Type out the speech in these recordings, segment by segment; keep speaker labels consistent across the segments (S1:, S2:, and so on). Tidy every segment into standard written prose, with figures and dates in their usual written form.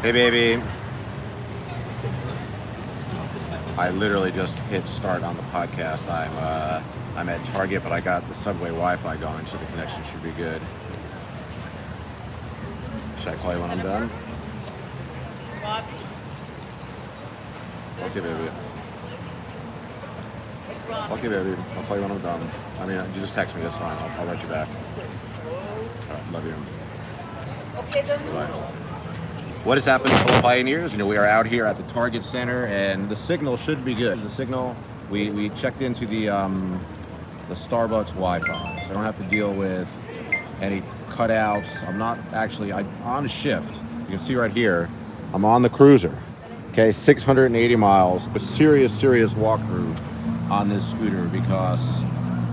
S1: Hey, baby. I literally just hit start on the podcast. I'm at Target, but I got the subway Wi-Fi going, so the connection should be good. Should I call you when I'm done? Okay, baby. Okay, baby. I'll call you when I'm done. I mean, you just text me. That's fine. I'll write you back. All right, love you. Bye. What is happening, fellow pioneers? You know, we are out here at the Target Center, and the signal should be good. The signal, we checked into the Starbucks Wi-Fi, so I don't have to deal with any cutouts. I'm not actually, I'm on shift. You can see right here, I'm on the Cruiser. Okay, 680 miles. A serious walkthrough on this scooter because,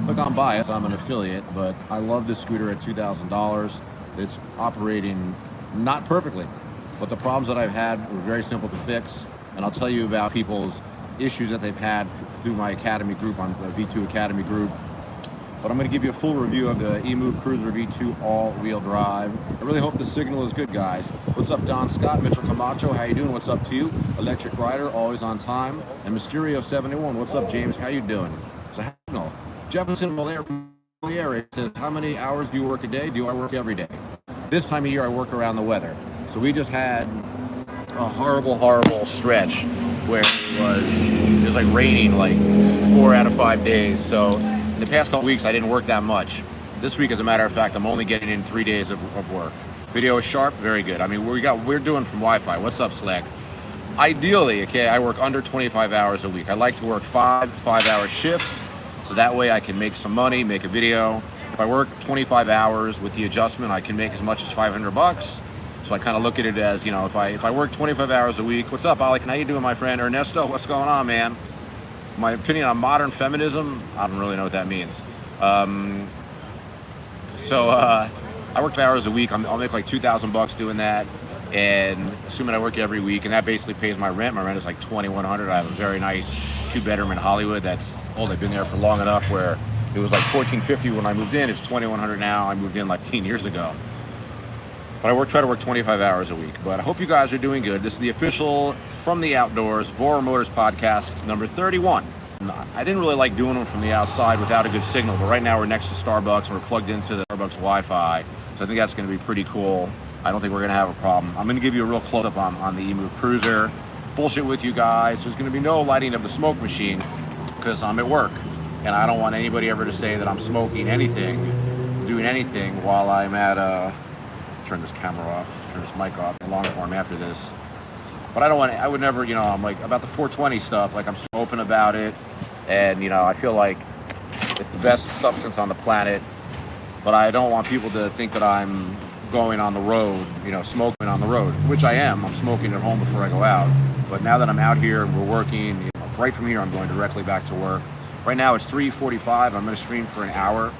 S1: look, I'm biased. I'm an affiliate, but I love this scooter at $2,000. It's operating not perfectly, but the problems that I've had were very simple to fix, and I'll tell you about people's issues that they've had through my Academy group, on the V2 Academy group. But I'm going to give you a full review of the Emove Cruiser V2 all-wheel drive. I really hope the signal is good, guys. What's up, Don Scott, Mitchell Camacho? How you doing? What's up to you? Electric Rider, always on time. And Mysterio71, what's up, James? How you doing? So, Jefferson Moliere says, how many hours do you work a day? Do I work every day? This time of year, I work around the weather. So we just had a horrible stretch where it was like raining like 4 out of 5 days. So in the past couple weeks, I didn't work that much. This week, as a matter of fact, I'm only getting in 3 days of work. Video is sharp, very good. I mean, we're doing from Wi-Fi. What's up, Slack? Ideally, okay, I work under 25 hours a week. I like to work 5-hour shifts, so that way I can make some money, make a video. If I work 25 hours with the adjustment, I can make as much as $500. So I kind of look at it as, you know, if I work 25 hours a week, what's up, Alec? How you doing, my friend? Ernesto, what's going on, man? My opinion on modern feminism, I don't really know what that means. I work 5 hours a week. I'll make like $2,000 doing that, and assuming I work every week, and that basically pays my rent. My rent is like $2,100. I have a very nice 2-bedroom in Hollywood. That's old. I've been there for long enough where it was like $1,450 when I moved in. It's $2,100 now. I moved in like 10 years ago. But I try to work 25 hours a week. But I hope you guys are doing good. This is the official From the Outdoors Voromotors podcast number 31. I didn't really like doing them from the outside without a good signal, but right now we're next to Starbucks and we're plugged into the Starbucks Wi-Fi. So I think that's going to be pretty cool. I don't think we're going to have a problem. I'm going to give you a real close-up on the Emove Cruiser. Bullshit with you guys. There's going to be no lighting of the smoke machine because I'm at work. And I don't want anybody ever to say that I'm smoking anything, doing anything while I'm at turn this camera off, turn this mic off, and long form after this. But I would never, you know, I'm like, about the 420 stuff, like I'm so open about it. And, you know, I feel like it's the best substance on the planet. But I don't want people to think that I'm going on the road, you know, smoking on the road, which I am. I'm smoking at home before I go out. But now that I'm out here and we're working, you know, right from here, I'm going directly back to work. Right now it's 3:45. I'm going to stream for an hour.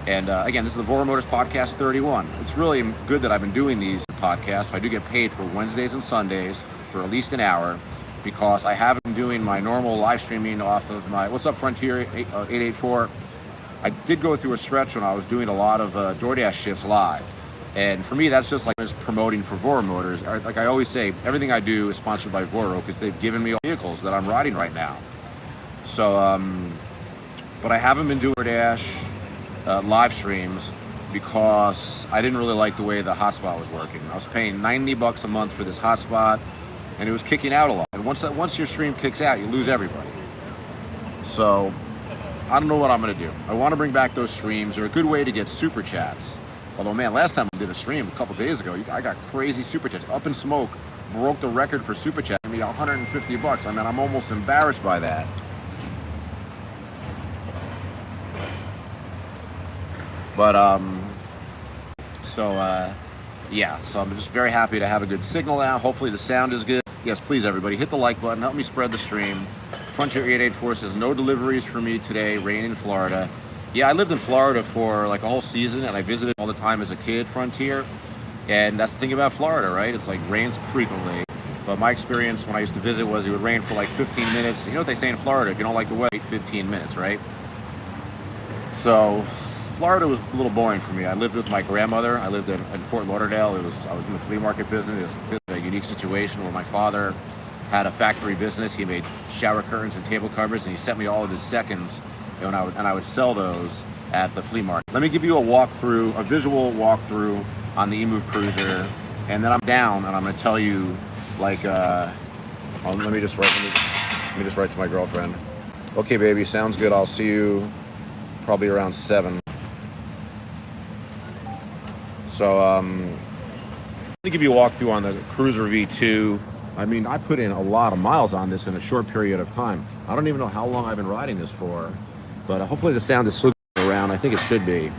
S1: And again, this is the Voromotors podcast 31. It's really good that I've been doing these podcasts. I do get paid for Wednesdays and Sundays for at least an hour because I haven't been doing my normal live streaming off of my, what's up, Frontier 884. I did go through a stretch when I was doing a lot of DoorDash shifts live. And for me, that's just like just promoting for Voromotors. Like I always say, everything I do is sponsored by Voro because they've given me all the vehicles that I'm riding right now. So, but I haven't been doing DoorDash live streams because I didn't really like the way the hotspot was working. I was paying $90 a month for this hotspot, and it was kicking out a lot. And once your stream kicks out, you lose everybody. So I don't know what I'm going to do. I want to bring back those streams. They're a good way to get super chats. Although, man, last time I did a stream a couple days ago, I got crazy super chats. Up in Smoke broke the record for super chat. I mean, $150. I mean, I'm almost embarrassed by that. But, yeah, so I'm just very happy to have a good signal now. Hopefully the sound is good. Yes, please, everybody, hit the like button. Help me spread the stream. Frontier 884 says, no deliveries for me today. Rain in Florida. Yeah, I lived in Florida for like a whole season, and I visited all the time as a kid, Frontier. And that's the thing about Florida, right? It's like rains frequently. But my experience when I used to visit was it would rain for like 15 minutes. You know what they say in Florida? If you don't like the weather, wait 15 minutes, right? So Florida was a little boring for me. I lived with my grandmother. I lived in Fort Lauderdale. I was in the flea market business. It's a unique situation where my father had a factory business. He made shower curtains and table covers, and he sent me all of his seconds, and I would sell those at the flea market. Let me give you a visual walkthrough on the Emove Cruiser, and then I'm down and I'm going to tell you, like, let me just write to my girlfriend. Okay, baby, sounds good. I'll see you probably around 7. So, let me give you a walkthrough on the Cruiser V2. I mean, I put in a lot of miles on this in a short period of time. I don't even know how long I've been riding this for, but hopefully the sound is still around. I think it should be.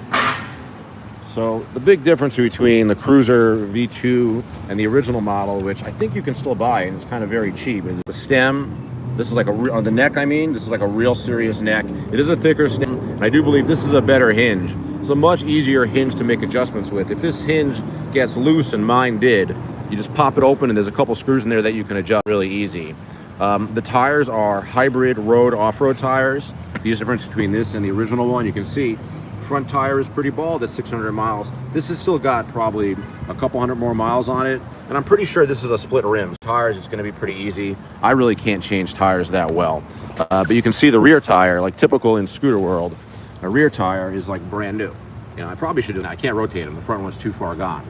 S1: So the big difference between the Cruiser V2 and the original model, which I think you can still buy and it's kind of very cheap, is the stem. This is like on the neck, this is like a real serious neck. It is a thicker stem, and I do believe this is a better hinge. It's a much easier hinge to make adjustments with. If this hinge gets loose, and mine did, you just pop it open and there's a couple screws in there that you can adjust really easy. The tires are hybrid road off-road tires. The difference between this and the original one, you can see front tire is pretty bald at 600 miles. This has still got probably a couple hundred more miles on it, and I'm pretty sure this is a split rim. Tires, it's going to be pretty easy. I really can't change tires that well, but you can see the rear tire, like typical in scooter world, a rear tire is like brand new. You know, I probably should I can't rotate them. The front one's too far gone.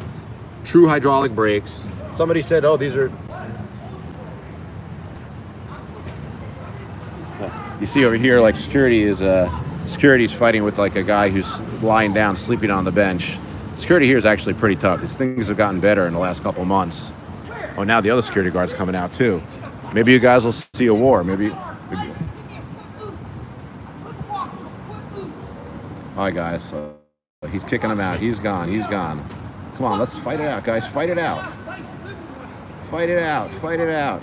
S1: True hydraulic brakes. Somebody said, oh, these are... You see over here, like security's fighting with like a guy who's lying down, sleeping on the bench. Security here is actually pretty tough. These things have gotten better in the last couple of months. Oh, now the other security guard's coming out too. Maybe you guys will see a war. Maybe. Hi guys. He's kicking him out. He's gone. He's gone. Come on, let's fight it out, guys. Fight it out. Fight it out. Fight it out.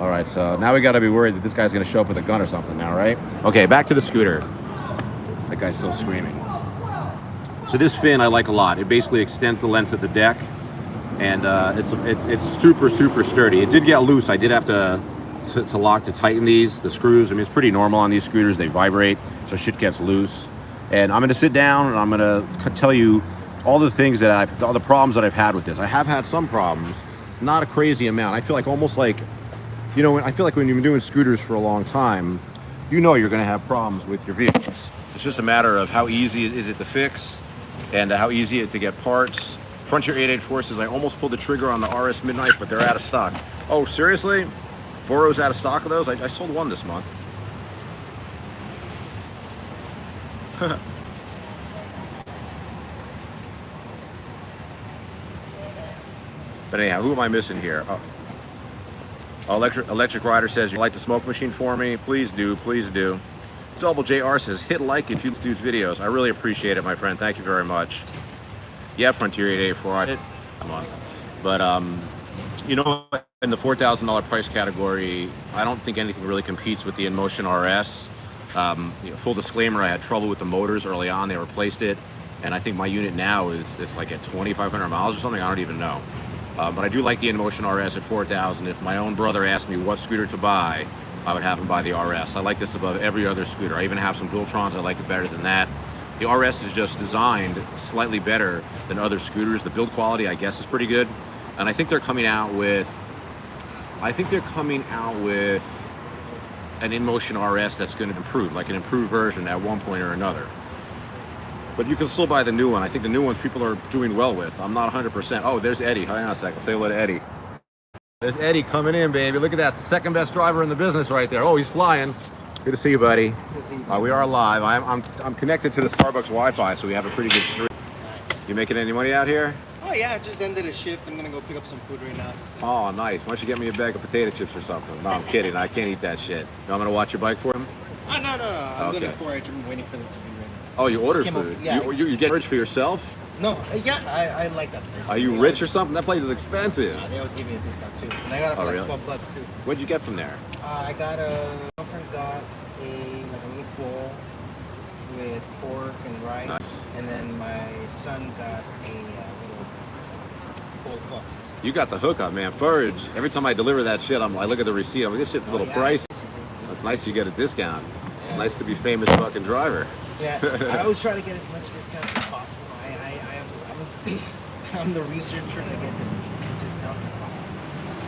S1: All right, so now we got to be worried that this guy's going to show up with a gun or something now, right? Okay, back to the scooter. That guy's still screaming. So this fin I like a lot. It basically extends the length of the deck, and it's super sturdy. It did get loose. I did have to tighten the screws. I mean, it's pretty normal on these scooters. They vibrate, so shit gets loose. And I'm going to sit down and I'm going to tell you all the things that all the problems that I've had with this. I have had some problems, not a crazy amount. I feel like almost like, you know, I feel like when you've been doing scooters for a long time, you know you're going to have problems with your vehicles. It's just a matter of how easy is it to fix and how easy it to get parts. Frontier 888 Forces, I almost pulled the trigger on the RS Midnight, but they're out of stock. Oh, seriously? Voro's out of stock of those? I sold one this month. But anyhow, who am I missing here? Oh, Electric Rider says, you like the smoke machine for me? Please do, please do. Double JR says, hit like if you do videos. I really appreciate it, my friend. Thank you very much. Yeah, Frontier 884, come on. But, you know, in the $4,000 price category, I don't think anything really competes with the InMotion RS. You know, full disclaimer, I had trouble with the motors early on. They replaced it, and I think my unit now it's like at 2,500 miles or something. I don't even know. But I do like the InMotion RS at 4,000. If my own brother asked me what scooter to buy, I would have him buy the RS. I like this above every other scooter. I even have some Dualtrons. I like it better than that. The RS is just designed slightly better than other scooters. The build quality, I guess, is pretty good. And I think they're coming out with an InMotion RS that's going to improve, like an improved version at one point or another. But you can still buy the new one. I think the new ones people are doing well with. I'm not 100%. Oh, there's Eddie. Hang on a second. Say hello to Eddie. There's Eddie coming in, baby. Look at that. Second best driver in the business right there. Oh, he's flying. Good to see you, buddy.
S2: Good to see you.
S1: We are live. I'm connected to the Starbucks Wi-Fi, so we have a pretty good stream.
S2: Nice.
S1: You making any money out here?
S2: Oh yeah, I just ended a shift. I'm gonna go pick up some food right now.
S1: Oh, nice. Why don't you get me a bag of potato chips or something? No, I'm kidding. I can't eat that shit. No, I'm gonna watch your bike for him?
S2: Oh, no. I'm
S1: Okay.
S2: gonna forage. I'm waiting for them to be ready.
S1: Oh, you ordered
S2: Just came
S1: food?
S2: up- yeah.
S1: You get rich for yourself?
S2: No, yeah, I like that place.
S1: Are you rich or something? That place is expensive.
S2: They always give me a discount too, and I got it for
S1: Oh,
S2: like
S1: really?
S2: $12 too.
S1: What'd you get from there?
S2: I got a girlfriend got a little bowl with pork and rice,
S1: Nice.
S2: and then my son got a little bowl full.
S1: You got the hookup, man. Forage. Every time I deliver that shit, I look at the receipt. I'm like, this shit's a little pricey. It's nice you get a discount.
S2: Yeah.
S1: Nice to be famous fucking driver.
S2: Yeah, I always try to get as much discounts as possible. I'm the researcher to get the deepest discount as possible.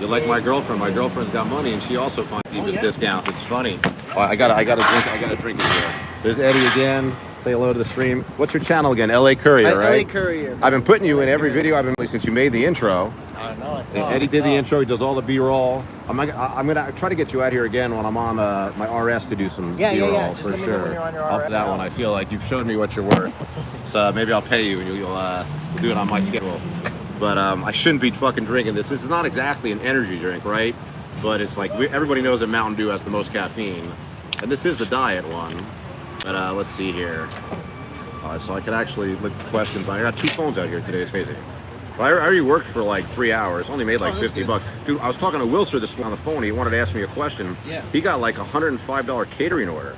S1: You're like my girlfriend. My girlfriend's got money, and she also finds deepest
S2: yeah?
S1: discounts. It's funny. Oh, I got a drink in here. There's Eddie again. Say hello to the stream. What's your channel again? LA Courier, right?
S2: LA Courier.
S1: I've been putting you in every video I've been since you made the intro.
S2: I know it's
S1: And Eddie did the intro. He does all the B-roll. I'm gonna try to get you out here again when I'm on my RS to do some B-roll
S2: Just
S1: for
S2: let me know when
S1: sure.
S2: you're on your
S1: I'll
S2: RS.
S1: that one. I feel like you've shown me what you're worth. So maybe I'll pay you and we'll do it on my schedule. But I shouldn't be fucking drinking this. This is not exactly an energy drink, right? But it's like everybody knows that Mountain Dew has the most caffeine, and this is the diet one. But let's see here. So I could actually look at questions. I got 2 phones out here today. It's crazy. Well, I already worked for like 3 hours. Only made like 50 bucks. Dude, I was talking to Wilser this on the phone. He wanted to ask me a question.
S2: Yeah.
S1: He got like a $105 catering order.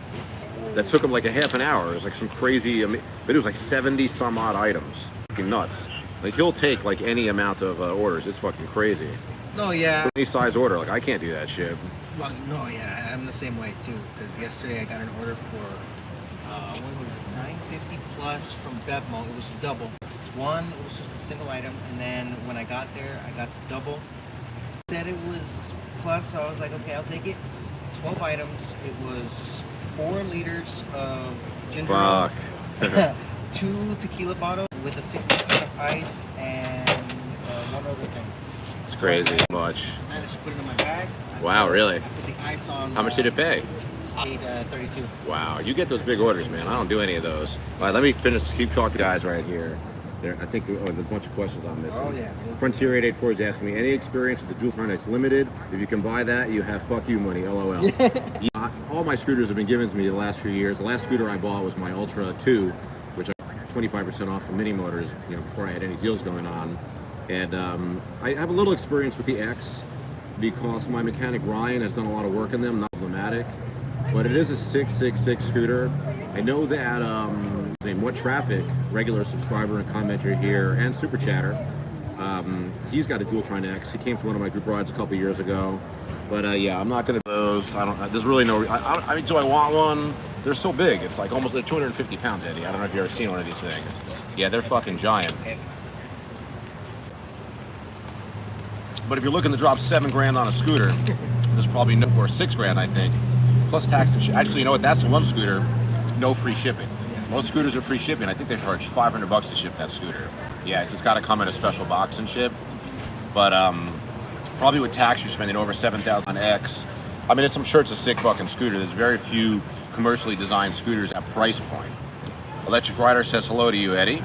S1: That took him like a half an hour. It was like some crazy, but it was like 70 some odd items. Fucking nuts. Like he'll take like any amount of orders. It's fucking crazy.
S2: No, yeah.
S1: Any size order. Like I can't do that shit.
S2: Well, no, yeah. I'm the same way too. Because yesterday I got an order for what was it, $9.50 plus from Bevmo. It was double. One, it was just a single item, and then when I got there, I got the double. Said it was plus, so I was like, okay, I'll take it. 12 items. It was 4 liters of ginger ale, 2 tequila bottles with a 16 of ice, and one other thing.
S1: It's crazy much.
S2: I managed to put it in my bag.
S1: Wow, really?
S2: I put the ice on.
S1: How much did it pay?
S2: I paid $32.
S1: Wow, you get those big orders, man. I don't do any of those. All right, let me finish. Keep talking to guys right here. There, I think there's a bunch of questions I'm missing.
S2: Oh, yeah.
S1: Frontier 884 is asking me, any experience with the Dualtron X Limited? If you can buy that, you have fuck you money, LOL. Yeah, all my scooters have been given to me the last few years. The last scooter I bought was my Ultra 2, which I got 25% off from Mini Motors, before I had any deals going on. And I have a little experience with the X because my mechanic Ryan has done a lot of work in them, not problematic. But it is a 666 scooter. I know that named What Traffic, regular subscriber and commenter here, and super chatter. He's got a Dualtron X. He came to one of my group rides a couple years ago. But yeah, I'm not gonna do those. There's really no. I mean, do I want one? They're so big. It's like almost 250 pounds, Eddie. I don't know if you've ever seen one of these things. Yeah, they're fucking giant. But if you're looking to drop $7,000 on a scooter, there's probably no, or $6,000, I think. Plus tax and shit. Actually, you know what? That's the one scooter, no free shipping. Most scooters are free shipping. I think they charge $500 to ship that scooter. Yeah, it's got to come in a special box and ship. But probably with tax, you're spending over $7,000 on X. I mean, I'm sure it's a sick fucking scooter. There's very few commercially designed scooters at price point. Electric Rider says hello to you, Eddie.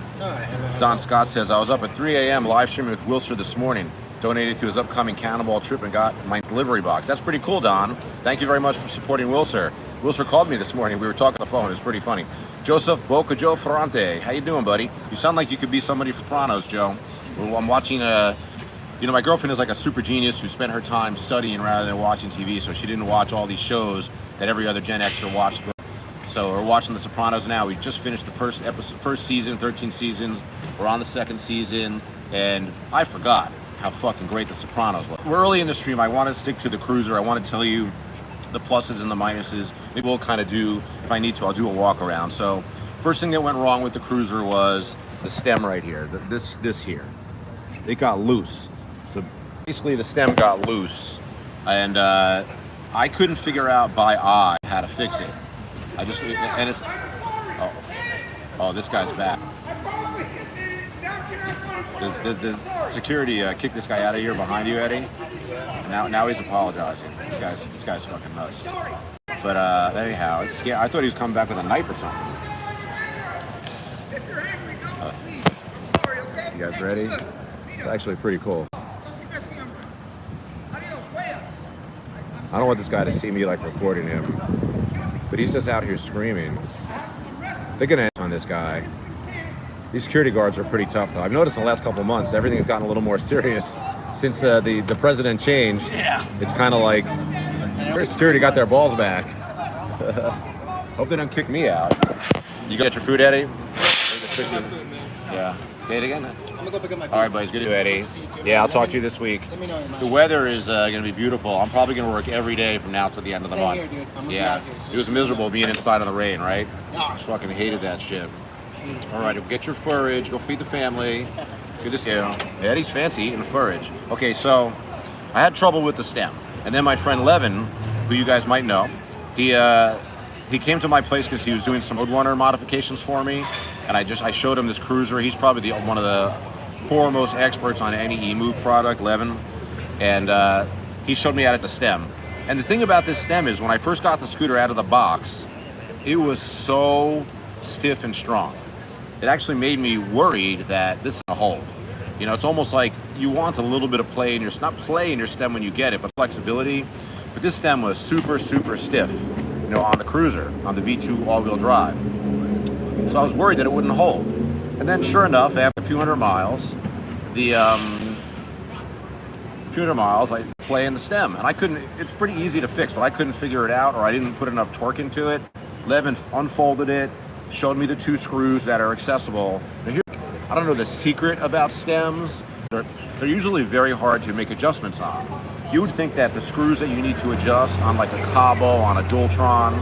S1: Don Scott says, I was up at 3 a.m. live streaming with Wilser this morning. Donated to his upcoming Cannonball trip and got my delivery box. That's pretty cool, Don. Thank you very much for supporting Wilser. Wilser called me this morning. We were talking on the phone. It was pretty funny. Joseph Bocajo Ferrante. How you doing, buddy? You sound like you could be somebody from Sopranos, Joe. I'm watching my girlfriend is like a super genius who spent her time studying rather than watching TV, so she didn't watch all these shows that every other Gen Xer watched. So we're watching The Sopranos now. We just finished the first season, 13 seasons. We're on the second season, and I forgot how fucking great The Sopranos was. We're early in the stream. I want to stick to the Cruiser. I want to tell you the pluses and the minuses. Maybe we'll kind of do, if I need to, I'll do a walk around. So first thing that went wrong with the Cruiser was the stem right here. This here. It got loose. So basically the stem got loose. And I couldn't figure out by eye how to fix it. Oh, this guy's back. There's security kicked this guy out of here behind you, Eddie. And now he's apologizing. This guy's fucking nuts. But anyhow, it's scary. I thought he was coming back with a knife or something. You guys ready? It's actually pretty cool. I don't want this guy to see me like recording him, but he's just out here screaming. They're gonna on this guy. These security guards are pretty tough, though. I've noticed in the last couple of months, everything's gotten a little more serious since the president changed. Yeah. It's kind of like security got their balls back. Hope they don't kick me out. You got your food, Eddie? Yeah. Say it again.
S2: I'm gonna go pick up my food.
S1: All right, buddies. Good to do, Eddie. Yeah, I'll talk to you this week.
S2: Let me know your mind.
S1: The weather is gonna be beautiful. I'm probably gonna work every day from now to the end of the month.
S2: Same here, dude. I'm gonna be
S1: Yeah.
S2: out here, so
S1: It was miserable being inside in the rain, right?
S2: Yeah.
S1: I fucking hated that shit. All right, get your forage, go feed the family. Good to see you. Eddie's fancy eating forage. Okay, so I had trouble with the stem. And then my friend Levin, who you guys might know, he came to my place because he was doing some Woodrunner modifications for me. And I showed him this cruiser. He's probably one of the foremost experts on any Emove product, Levin. And he showed me how to the stem. And the thing about this stem is when I first got the scooter out of the box, it was so stiff and strong. It actually made me worried that this is a hold. You know, it's almost like you want a little bit of play in your, not play in your stem when you get it, but flexibility. But this stem was super, super stiff, you know, on the cruiser, on the V2 all-wheel drive. So I was worried that it wouldn't hold. And then sure enough, after a few hundred miles, I play in the stem. And I couldn't, it's pretty easy to fix, but I couldn't figure it out, or I didn't put enough torque into it. Levin unfolded it, showed me the 2 screws that are accessible. Now here, I don't know the secret about stems. They're usually very hard to make adjustments on. You would think that the screws that you need to adjust on like a Cabo, on a Dualtron,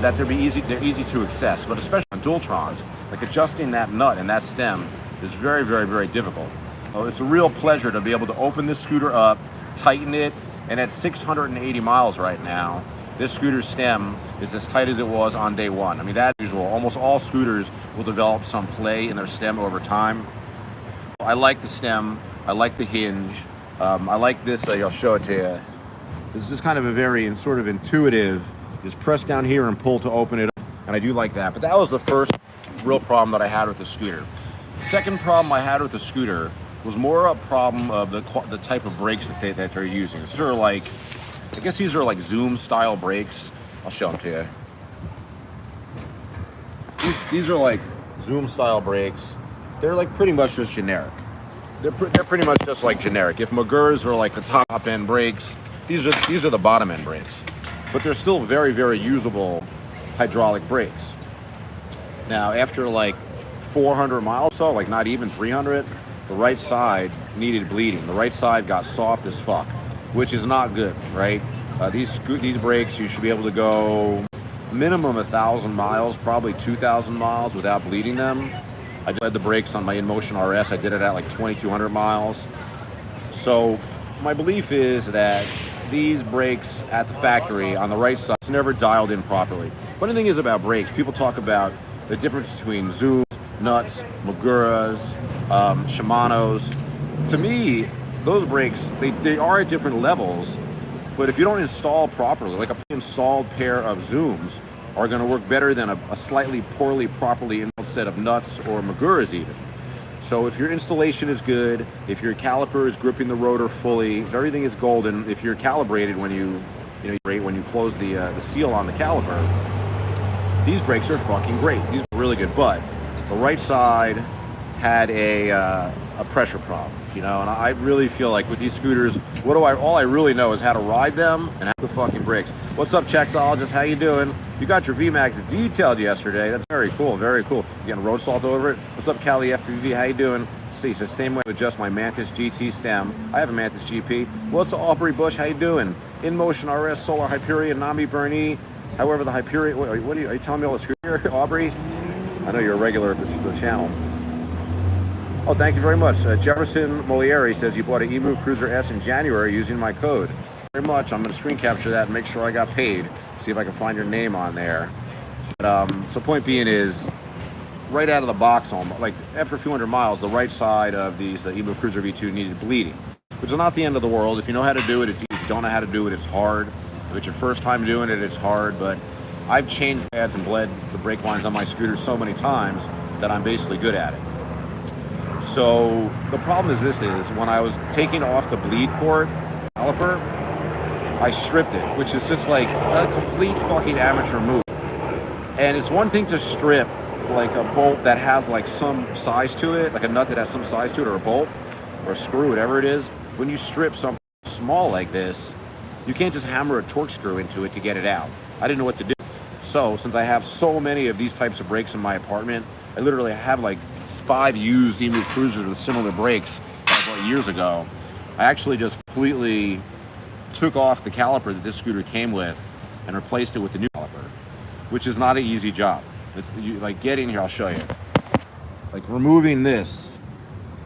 S1: that they're easy to access, but especially on Dualtrons, like adjusting that nut and that stem is very, very, very difficult. It's a real pleasure to be able to open this scooter up, tighten it, and at 680 miles right now, this scooter's stem is as tight as it was on day one. I mean, that's usual. Almost all scooters will develop some play in their stem over time. I like the stem. I like the hinge. I like this. I'll show it to you. This is kind of a very sort of intuitive. Just press down here and pull to open it up. And I do like that. But that was the first real problem that I had with the scooter. The second problem I had with the scooter was more a problem of the type of brakes that they're using. These are like, I guess these are like Zoom style brakes. I'll show them to you. These are like Zoom style brakes. They're like pretty much just generic. They're pretty much just like generic. If Magurs are like the top end brakes, these are the bottom end brakes. But they're still very, very usable hydraulic brakes. Now after like 400 miles, so like not even 300, the right side needed bleeding. The right side got soft as fuck, which is not good, right? These brakes, you should be able to go minimum 1,000 miles, probably 2,000 miles without bleeding them. I did the brakes on my InMotion RS. I did it at like 2,200 miles. So my belief is that these brakes at the factory on the right side, it's never dialed in properly. Funny thing is about brakes, people talk about the difference between Zoom, Nuts, Maguras, Shimano's. To me, those brakes, they are at different levels, but if you don't install properly, like a installed pair of Zooms are going to work better than a slightly properly installed set of Nuts or Maguras even. So if your installation is good, if your caliper is gripping the rotor fully, if everything is golden, if you're calibrated when you close the seal on the caliper, these brakes are fucking great. These are really good, but the right side had a pressure problem, you know, and I really feel like with these scooters, all I really know is how to ride them and how the fucking brakes. What's up, Chexologist? How you doing? You got your VMAX detailed yesterday. That's very cool, very cool. You getting road salt over it? What's up, Cali FPV? How you doing? See, it's the same way to adjust my Mantis GT stem. I have a Mantis GP. What's up, Aubrey Bush? How you doing? InMotion RS, Solar Hyperion, Nami Bernie. However, the Hyperion, are you telling me all the scooter, Aubrey? I know you're a regular of the channel. Oh, thank you very much. Jefferson Molieri says you bought an Emove Cruiser S in January using my code. Very much. I'm going to screen capture that and make sure I got paid. See if I can find your name on there. But, so point being is, right out of the box, like after a few hundred miles, the right side of these Emove Cruiser V2 needed bleeding, which is not the end of the world. If you know how to do it, it's easy. If you don't know how to do it, it's hard. If it's your first time doing it, it's hard. But I've changed pads and bled the brake lines on my scooters so many times that I'm basically good at it. So the problem is when I was taking off the bleed port caliper, I stripped it, which is just like a complete fucking amateur move. And it's one thing to strip like a bolt that has like some size to it, like a nut that has some size to it, or a bolt or a screw, whatever it is. When you strip something small like this, you can't just hammer a torque screw into it to get it out. I didn't know what to do. So since I have so many of these types of brakes in my apartment, I literally have like 5 used Emove Cruisers with similar brakes that I bought years ago. I actually just completely took off the caliper that this scooter came with and replaced it with the new caliper, which is not an easy job. It's like getting here, I'll show you. Like removing this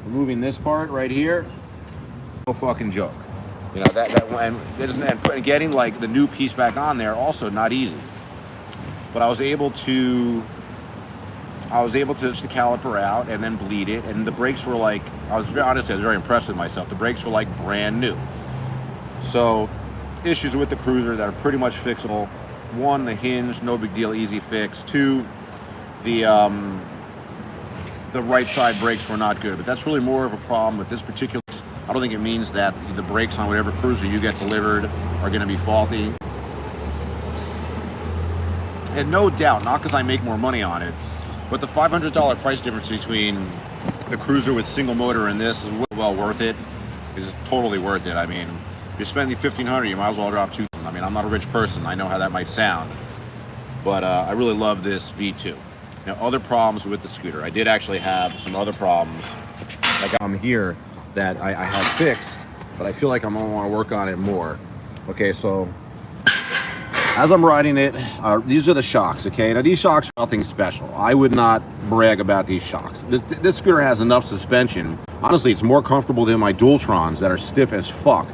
S1: removing this part right here, no fucking joke. You know, and getting like the new piece back on there, also not easy. But I was able to just the caliper out and then bleed it, and the brakes were like, honestly, I was very impressed with myself. The brakes were like brand new. So, issues with the Cruiser that are pretty much fixable. One, the hinge, no big deal, easy fix. Two, the right side brakes were not good, but that's really more of a problem with this particular. I don't think it means that the brakes on whatever Cruiser you get delivered are going to be faulty. And no doubt, not because I make more money on it, but the $500 price difference between the Cruiser with single motor and this is well worth it. It's totally worth it. I mean, if you're spending $1,500, you might as well drop $2,000. I mean, I'm not a rich person. I know how that might sound, but I really love this V2. Now, other problems with the scooter. I did actually have some other problems, like I'm here, that I had fixed, but I feel like I'm gonna want to work on it more. Okay, so as I'm riding it, these are the shocks, okay? Now, these shocks are nothing special. I would not brag about these shocks. This scooter has enough suspension. Honestly, it's more comfortable than my Dualtrons that are stiff as fuck.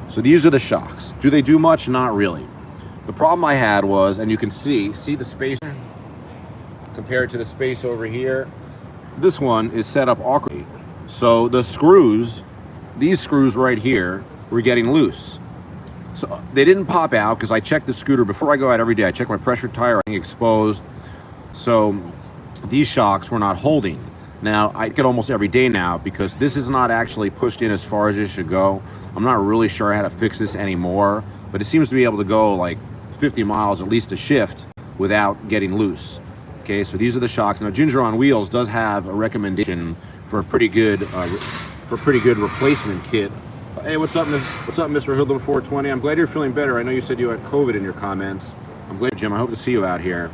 S1: So these are the shocks. Do they do much? Not really. The problem I had was, and you can see the space compared to the space over here, this one is set up awkwardly. So the screws, these screws right here, were getting loose. So they didn't pop out because I checked the scooter before I go out every day. I check my pressure tire, I think exposed. So these shocks were not holding. Now I get almost every day now because this is not actually pushed in as far as it should go. I'm not really sure how to fix this anymore, but it seems to be able to go like 50 miles at least a shift without getting loose. Okay, so these are the shocks. Now Ginger on Wheels does have a recommendation for a pretty good replacement kit. Hey, what's up, Mr. Hoodlum 420? I'm glad you're feeling better. I know you said you had COVID in your comments. I'm glad, Jim. I hope to see you out here.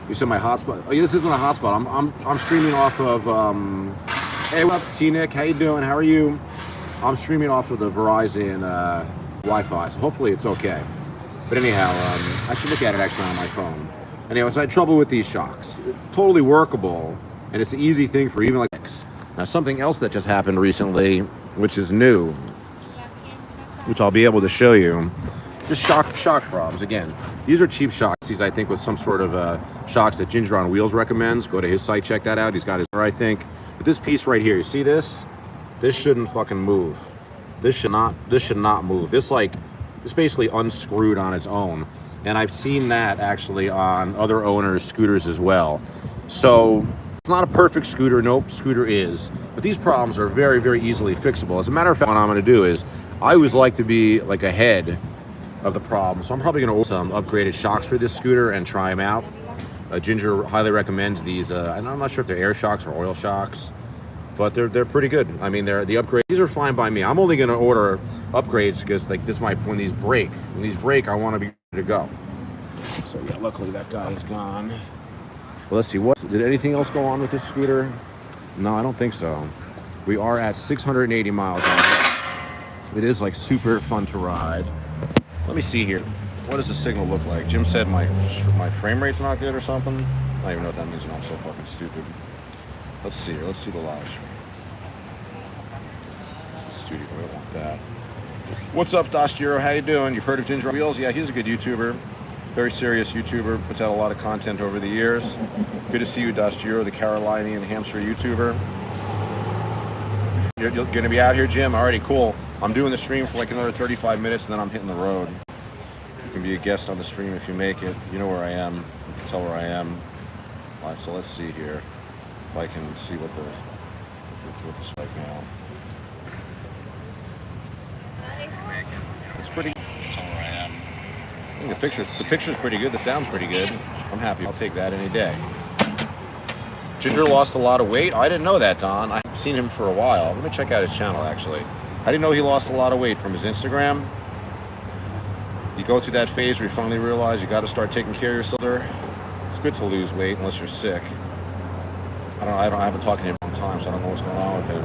S1: You said my hotspot. Oh, yeah, this isn't a hotspot. I'm streaming off of. Hey, what up, T-Nick? How you doing? How are you? I'm streaming off of the Verizon Wi-Fi, so hopefully it's okay. But anyhow, I should look at it actually on my phone. Anyway, so I had trouble with these shocks. It's totally workable, and it's an easy thing for even like X. Now, something else that just happened recently, which is new, which I'll be able to show you, just shock problems. Again, these are cheap shocks. These, I think, with some sort of shocks that Ginger on Wheels recommends. Go to his site, check that out. He's got his, I think. But this piece right here, you see this? This shouldn't fucking move. This should not move. This basically unscrewed on its own. And I've seen that actually on other owners' scooters as well. So it's not a perfect scooter. Nope, scooter is. But these problems are very, very easily fixable. As a matter of fact, what I'm going to do is, I always like to be like ahead of the problem. So I'm probably going to order some upgraded shocks for this scooter and try them out. Ginger highly recommends these. And I'm not sure if they're air shocks or oil shocks, but they're pretty good. I mean, they're the upgrades. These are fine by me. I'm only going to order upgrades because like this might, when these break, I want to be ready to go. So yeah, luckily that guy is gone. Well, let's see, did anything else go on with this scooter? No, I don't think so. We are at 680 miles on it. It is like super fun to ride. Let me see here. What does the signal look like? Jim said my frame rate's not good or something. I don't even know what that means. You know, I'm so fucking stupid. Let's see here. Let's see the live stream. It's the studio. We don't want that. What's up, Dostiro? How you doing? You've heard of Ginger on Wheels? Yeah, he's a good YouTuber. Very serious YouTuber. Puts out a lot of content over the years. Good to see you, Dostiro, the Carolinian hamster YouTuber. You're going to be out here, Jim? Alrighty, cool. I'm doing the stream for like another 35 minutes, and then I'm hitting the road. You can be a guest on the stream if you make it. You know where I am. You can tell where I am. All right, so let's see here. If I can see what the right now. It's pretty. Tell where I am. I think the picture's pretty good. The sound's pretty good. I'm happy. I'll take that any day. Ginger lost a lot of weight. I didn't know that, Don. I've seen him for a while. Let me check out his channel, actually. I didn't know he lost a lot of weight from his Instagram. You go through that phase where you finally realize you got to start taking care of yourself. It's good to lose weight unless you're sick. I haven't talked to him in a long time, so I don't know what's going on with him.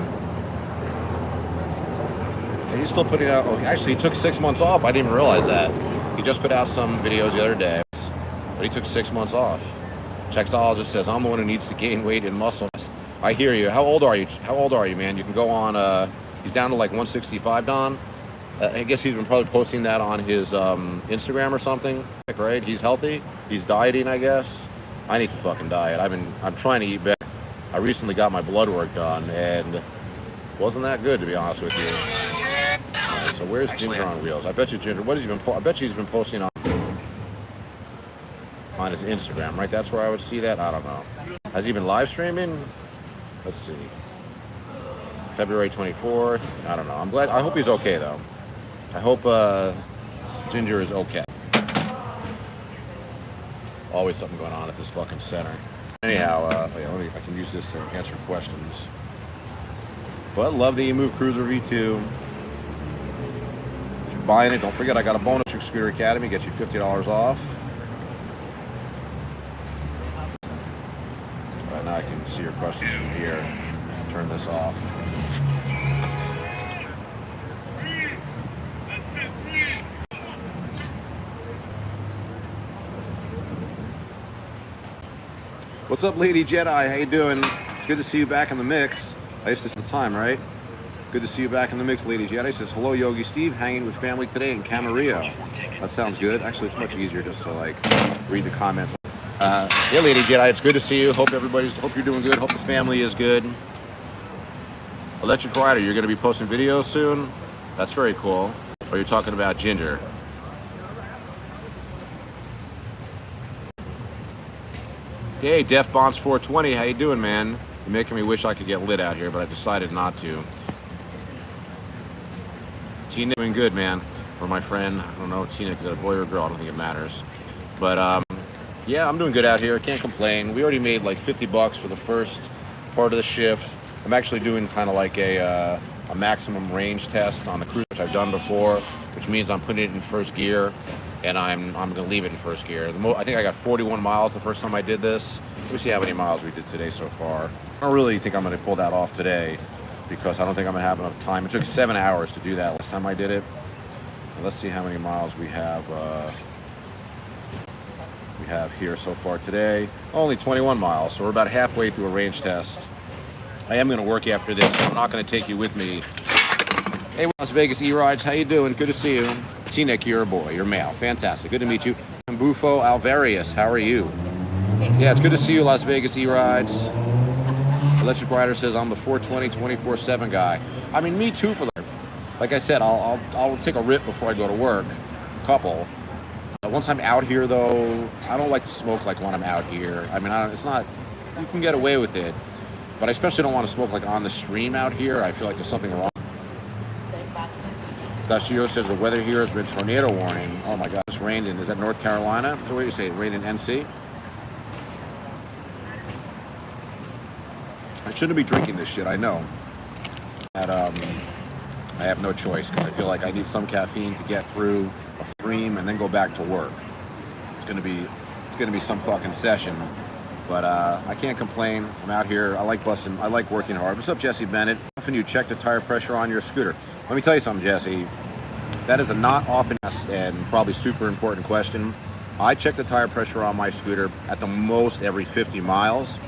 S1: And he's still putting out. Oh, actually, he took 6 months off. I didn't even realize that. He just put out some videos the other day, but he took 6 months off. Sexologist says, I'm the one who needs to gain weight and muscle. I hear you. How old are you? How old are you, man? You can go on, he's down to like 165, Don. I guess he's been probably posting that on his Instagram or something, right? He's healthy. He's dieting, I guess. I need to fucking diet. I'm trying to eat better. I recently got my blood work done, and wasn't that good, to be honest with you. Right, so where's Ginger on Wheels? I bet you Ginger. What has he been? I bet you he's been posting on his Instagram, right? That's where I would see that. I don't know. Has he been live streaming? Let's see. February 24th. I don't know. I'm glad. I hope he's okay though. I hope Ginger is okay. Always something going on at this fucking center. Anyhow, yeah, let me, I can use this to answer questions. But love the Emove Cruiser V2. If you're buying it, don't forget I got a bonus for Scooter Academy. Get you $50 off. Right now I can see your questions from here. Turn this off. What's up, Lady Jedi? How you doing? It's good to see you back in the mix. I used to see the time, right? Good to see you back in the mix, Lady Jedi. Says, hello, Yogi Steve. Hanging with family today in Camarillo. That sounds good. Actually, it's much easier just to, like, read the comments. Yeah, Lady Jedi, it's good to see you. Hope you're doing good. Hope the family is good. Electric Rider, you're going to be posting videos soon? That's very cool. Or you're talking about Ginger? Hey, Def Bonds 420, how you doing, man? You're making me wish I could get lit out here, but I decided not to. Tina doing good, man. Or my friend, I don't know, Tina, is that a boy or a girl? I don't think it matters. But yeah, I'm doing good out here. I can't complain. We already made like $50 for the first part of the shift. I'm actually doing kind of like a maximum range test on the cruiser, which I've done before, which means I'm putting it in first gear. And I'm going to leave it in first gear. I think I got 41 miles the first time I did this. Let me see how many miles we did today so far. I don't really think I'm going to pull that off today because I don't think I'm going to have enough time. It took 7 hours to do that last time I did it. Let's see how many miles we have here so far today. Only 21 miles, so we're about halfway through a range test. I am going to work after this. I'm not going to take you with me. Hey, Las Vegas E-Rides, how you doing? Good to see you. T-Nick, you're a boy, you're male. Fantastic. Good to meet you. Bufo Alvarius, how are you? Yeah, it's good to see you, Las Vegas E-Rides. Electric Rider says I'm the 420 24/7 guy. I mean, me too. Like I said, I'll take a rip before I go to work. A couple. Once I'm out here, though, I don't like to smoke like when I'm out here. I mean, it's not. You can get away with it, but I especially don't want to smoke like on the stream out here. I feel like there's something wrong. Dashio says the weather here has been tornado warning. Oh my God, it's rained in, is that North Carolina? Is that what you say, it rained in NC? I shouldn't be drinking this shit, I know. But, I have no choice because I feel like I need some caffeine to get through a stream and then go back to work. It's gonna be some fucking session. But I can't complain. I'm out here. I like working hard. What's up, Jesse Bennett? How often you check the tire pressure on your scooter? Let me tell you something, Jesse. That is a not often asked and probably super important question. I check the tire pressure on my scooter at the most every 50 miles.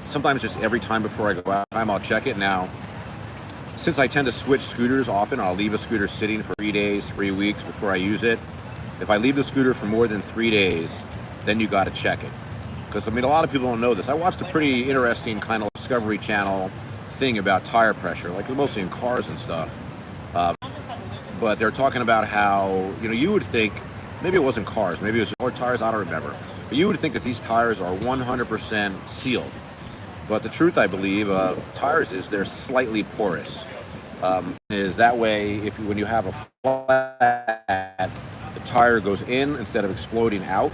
S1: Sometimes just every time before I go out, I'll check it. Now, since I tend to switch scooters often, I'll leave a scooter sitting for 3 days, 3 weeks before I use it. If I leave the scooter for more than 3 days, then you got to check it. Because, I mean, a lot of people don't know this. I watched a pretty interesting kind of Discovery Channel thing about tire pressure, like mostly in cars and stuff. But they're talking about how, you would think, maybe it wasn't cars, maybe it was more tires, I don't remember. But you would think that these tires are 100% sealed. But the truth, I believe, tires is they're slightly porous. Is that way, when you have a flat, the tire goes in instead of exploding out.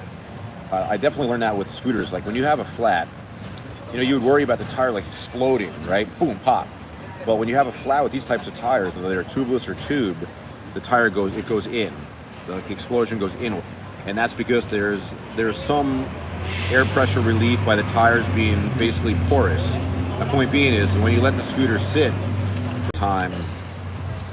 S1: I definitely learned that with scooters. Like when you have a flat, you would worry about the tire like exploding, right? Boom, pop. But when you have a flat with these types of tires, whether they're tubeless or tubed, the tire goes in. The explosion goes in, and that's because there's some air pressure relief by the tires being basically porous. The point being is when you let the scooter sit for time,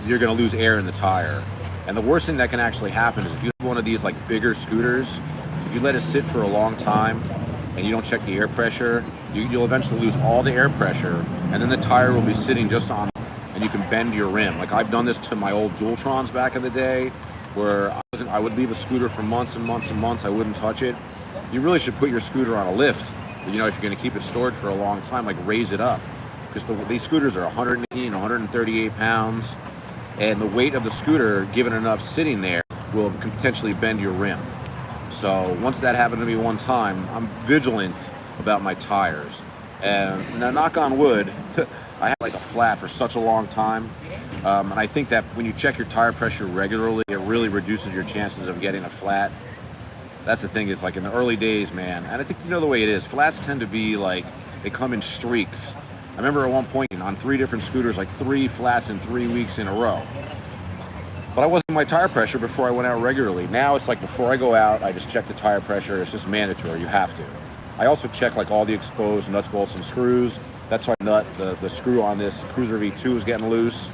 S1: you're going to lose air in the tire. And the worst thing that can actually happen is if you have one of these like bigger scooters, if you let it sit for a long time, and you don't check the air pressure, you'll eventually lose all the air pressure, and then the tire will be sitting just on, and you can bend your rim. Like I've done this to my old Dualtrons back in the day, where I would leave a scooter for months and months and months. I wouldn't touch it. You really should put your scooter on a lift. You know, if you're going to keep it stored for a long time, like raise it up, because these scooters are 118, 138 pounds, and the weight of the scooter, given enough sitting there, will potentially bend your rim. So once that happened to me one time, I'm vigilant about my tires. And now, knock on wood, I had like a flat for such a long time. And I think that when you check your tire pressure regularly, it really reduces your chances of getting a flat. That's the thing, is like in the early days, man, and I think you know the way it is, flats tend to be like, they come in streaks. I remember at one point on 3 different scooters, like 3 flats in 3 weeks in a row. But I wasn't my tire pressure before I went out regularly. Now it's like before I go out, I just check the tire pressure. It's just mandatory, you have to. I also check like all the exposed nuts, bolts, and screws. That's why the screw on this Cruiser V2 is getting loose.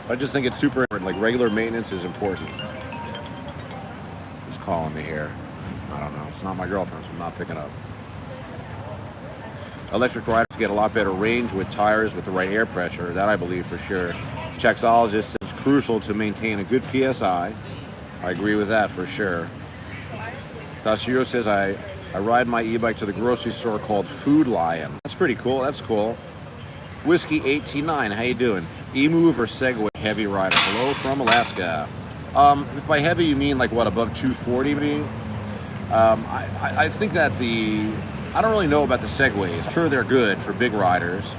S1: But I just think it's super important, like regular maintenance is important. Calling me here. I don't know. It's not my girlfriend, so I'm not picking up. Electric riders get a lot better range with tires with the right air pressure. That I believe for sure. Chexologist says it's crucial to maintain a good PSI. I agree with that for sure. Tashiro says I ride my e-bike to the grocery store called Food Lion. That's pretty cool. That's cool. Whiskey 18-9. How you doing? Emove or Segway heavy rider? Hello from Alaska. If by heavy you mean like what, above 240 maybe? I think that I don't really know about the Segways. I'm sure they're good for big riders.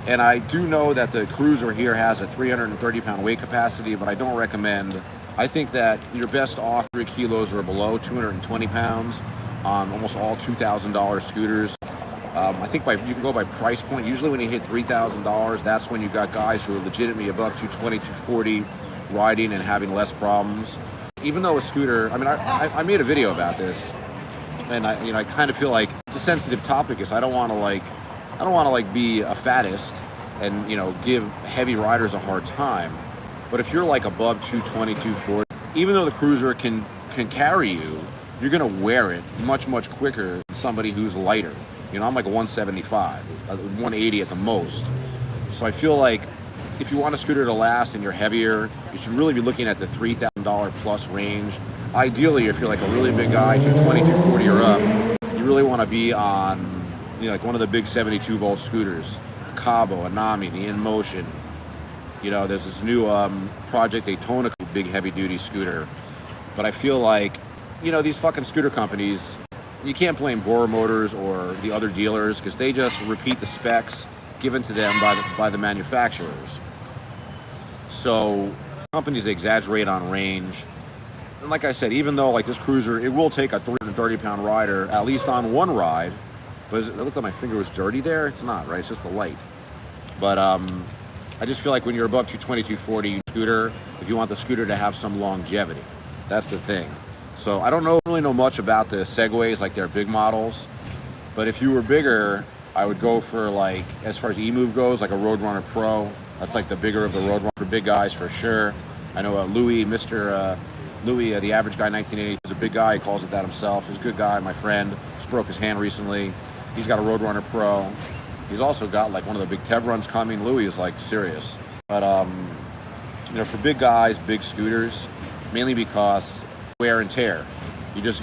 S1: And I do know that the Cruiser here has a 330 pound weight capacity, but I don't recommend. I think that you're best off 3 kilos or below, 220 pounds on almost all $2,000 scooters. I think you can go by price point. Usually when you hit $3,000, that's when you've got guys who are legitimately above 220, 240, riding and having less problems. Even though a scooter, I mean, I made a video about this, and I kind of feel like it's a sensitive topic, because I don't want to be a fattest and give heavy riders a hard time. But if you're like above 220, 240, even though the Cruiser can carry you, you're gonna wear it much quicker than somebody who's lighter. I'm like a 175, 180 at the most. So I feel like if you want a scooter to last and you're heavier, you should really be looking at the $3,000 plus range. Ideally, if you're like a really big guy, 220, 240 or up, you really want to be on like one of the big 72 volt scooters. Cabo, Anami, the InMotion. There's this new Project Daytona, big heavy duty scooter. But I feel like, these fucking scooter companies, you can't blame Voromotors or the other dealers, because they just repeat the specs given to them by the manufacturers. So companies exaggerate on range. And like I said, even though like this Cruiser, it will take a 330 pound rider, at least on one ride. But it looked like my finger was dirty there. It's not, right? It's just the light. But I just feel like when you're above 220, 240 scooter, if you want the scooter to have some longevity, that's the thing. So I don't really know much about the Segways, like their big models. But if you were bigger, I would go for, like, as far as Emove goes, like a Roadrunner Pro. That's like the bigger of the Roadrunner for big guys for sure. I know Louis, Louis, the average guy, 1980, is a big guy. He calls it that himself. He's a good guy, my friend. Just broke his hand recently. He's got a Roadrunner Pro. He's also got like one of the big Tev runs coming. Louis is like serious. But for big guys, big scooters, mainly because wear and tear. If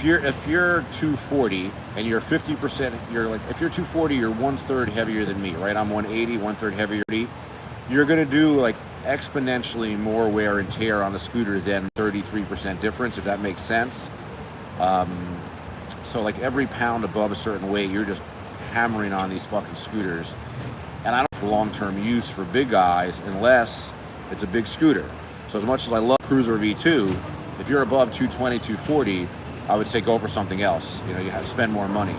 S1: you're 240 and you're 50%, if you're 240, you're 1/3 heavier than me, right? I'm 180, 1/3 heavier. You're gonna do like exponentially more wear and tear on the scooter than 33% difference, if that makes sense. So like every pound above a certain weight, you're just hammering on these fucking scooters. And I don't know for long-term use for big guys unless it's a big scooter. So as much as I love Cruiser V2, if you're above 220, 240, I would say go for something else. You have to spend more money.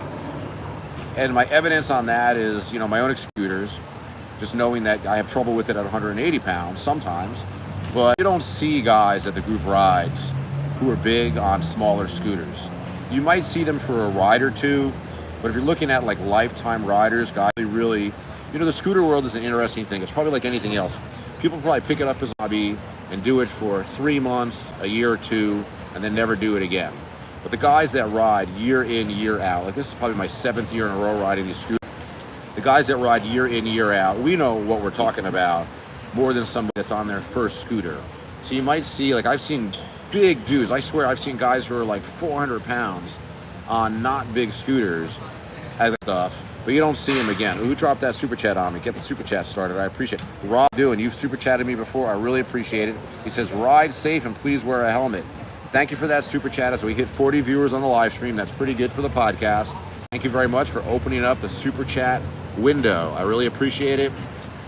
S1: And my evidence on that is, my own scooters, just knowing that I have trouble with it at 180 pounds sometimes. But you don't see guys at the group rides who are big on smaller scooters. You might see them for a ride or two, but if you're looking at like lifetime riders, guys really, the scooter world is an interesting thing. It's probably like anything else. People probably pick it up as a hobby and do it for 3 months, a year or two, and then never do it again. But the guys that ride year in, year out, like this is probably my 7th year in a row riding these scooters. The guys that ride year in, year out, we know what we're talking about more than somebody that's on their first scooter. So you might see, like I've seen big dudes, I swear I've seen guys who are like 400 pounds on not big scooters and stuff, but you don't see them again. Who dropped that super chat on me? Get the super chat started. I appreciate it. Rob doing, you've super chatted me before. I really appreciate it. He says, ride safe and please wear a helmet. Thank you for that super chat. As we hit 40 viewers on the live stream, that's pretty good for the podcast. Thank you very much for opening up the super chat window. I really appreciate it.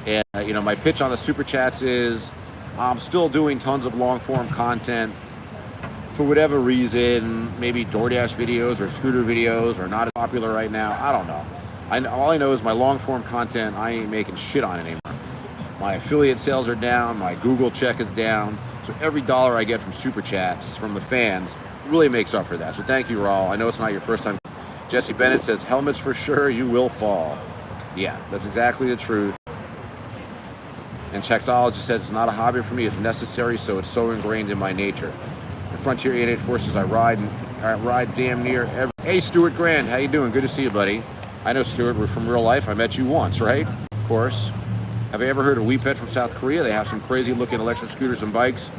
S1: And you know, my pitch on the super chats is I'm still doing tons of long form content. For whatever reason, maybe DoorDash videos or scooter videos are not as popular right now. I don't know. All I know is my long form content, I ain't making shit on it anymore. My affiliate sales are down, my Google check is down. So every dollar I get from super chats from the fans really makes up for that. So thank you, Raul. I know it's not your first time. Jesse Bennett says, helmets for sure, you will fall. Yeah, that's exactly the truth. And Chexology says, it's not a hobby for me, it's necessary, so it's so ingrained in my nature. And Frontier 884 says, I ride damn near every... Hey, Stuart Grand, how you doing? Good to see you, buddy. I know Stuart, we're from real life. I met you once, right? Of course. Have you ever heard of WePed from South Korea? They have some crazy looking electric scooters and bikes.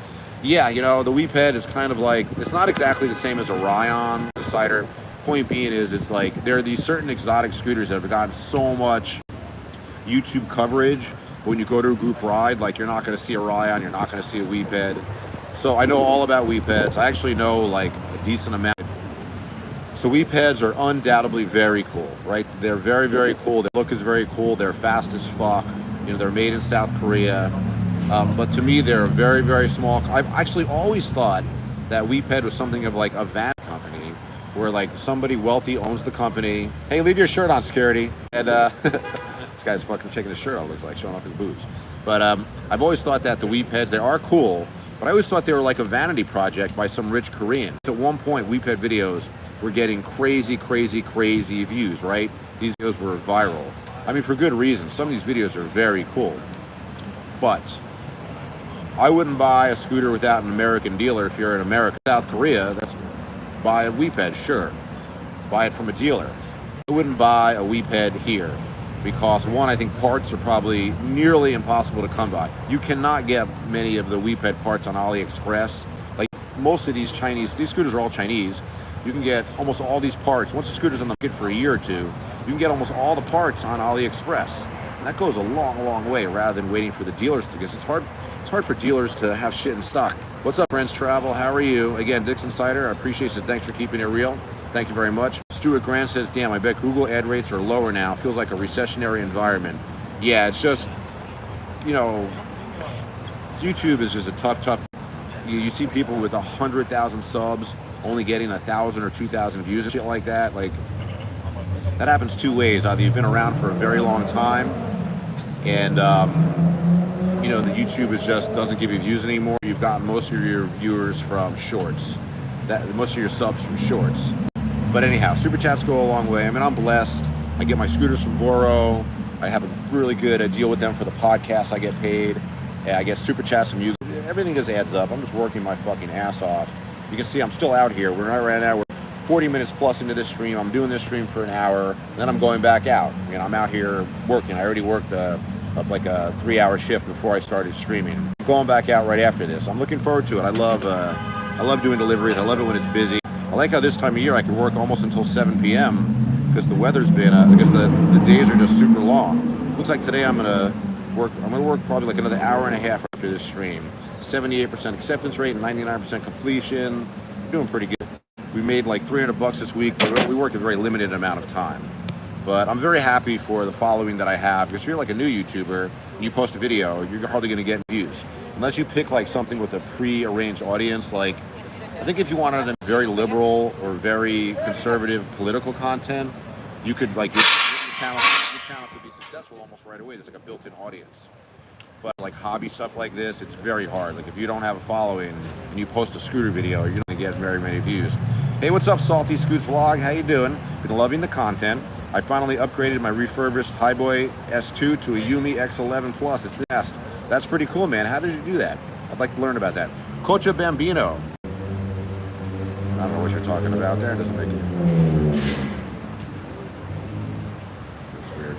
S1: Yeah, you know, the WePed is kind of like, it's not exactly the same as a Ryan, a Cider. Point being is, it's like, there are these certain exotic scooters that have gotten so much YouTube coverage. But when you go to a group ride, like you're not going to see a Ryan, you're not going to see a WePed. So I know all about WePeds. I actually know like a decent amount. So WePeds are undoubtedly very cool, right? They're very, very cool. Their look is very cool. They're fast as fuck. You know, they're made in South Korea. But to me, they're very, very small. I've actually always thought that WePed was something of like a van company where like somebody wealthy owns the company. Hey, leave your shirt on, security. And this guy's fucking taking his shirt off, looks like, showing off his boobs. But I've always thought that the WePeds, they are cool, but I always thought they were like a vanity project by some rich Korean. At one point, WePed videos were getting crazy, crazy, crazy views, right? These videos were viral. I mean, for good reason. Some of these videos are very cool. But I wouldn't buy a scooter without an American dealer if you're in America. South Korea, that's buy a WePed, sure. Buy it from a dealer. I wouldn't buy a WePed here because, one, I think parts are probably nearly impossible to come by. You cannot get many of the WePed parts on AliExpress. Like most of these scooters are all Chinese. You can get almost all these parts. Once the scooter's on the market for a year or two, you can get almost all the parts on AliExpress. And that goes a long, long way rather than waiting for the dealers to get. It's hard for dealers to have shit in stock. What's up, Friends Travel? How are you? Again, Dixon Cider, I appreciate it. Thanks for keeping it real. Thank you very much. Stuart Grant says, damn, I bet Google ad rates are lower now. Feels like a recessionary environment. Yeah, it's just, you know, YouTube is just a tough. You see people with 100,000 subs only getting 1,000 or 2,000 views and shit like that. Like, that happens two ways. Either you've been around for a very long time and, you know, the YouTube doesn't give you views anymore. You've gotten most of your viewers from shorts. Most of your subs from shorts. But anyhow, super chats go a long way. I mean, I'm blessed. I get my scooters from Voro. I have a really good deal with them for the podcast. I get paid. I get super chats from you. Everything just adds up. I'm just working my fucking ass off. You can see I'm still out here. Right now we're 40 minutes plus into this stream. I'm doing this stream for an hour. Then I'm going back out. You know, I'm out here working. I already worked like a 3-hour shift before I started streaming. I'm going back out right after this. I'm looking forward to it. I love doing deliveries. I love it when it's busy. I like how this time of year I can work almost until 7 p.m. because the weather's been, because the days are just super long. Looks like today I'm gonna work probably like another hour and a half after this stream. 78% acceptance rate, 99% completion. Doing pretty good. We made like $300 this week, but we worked a very limited amount of time. But I'm very happy for the following that I have, because if you're like a new YouTuber and you post a video, you're hardly gonna get views. Unless you pick like something with a pre-arranged audience, like I think if you wanted a very liberal or very conservative political content, you could like your channel could be successful almost right away. There's like a built-in audience. But like hobby stuff like this, it's very hard. Like if you don't have a following and you post a scooter video, you're not gonna get very many views. Hey, what's up, Salty Scoots Vlog? How you doing? Been loving the content. I finally upgraded my refurbished Highboy S2 to a Yumi X11 Plus. It's the best. That's pretty cool, man. How did you do that? I'd like to learn about that. Cocha Bambino. I don't know what you're talking about there. It doesn't make it. That's weird.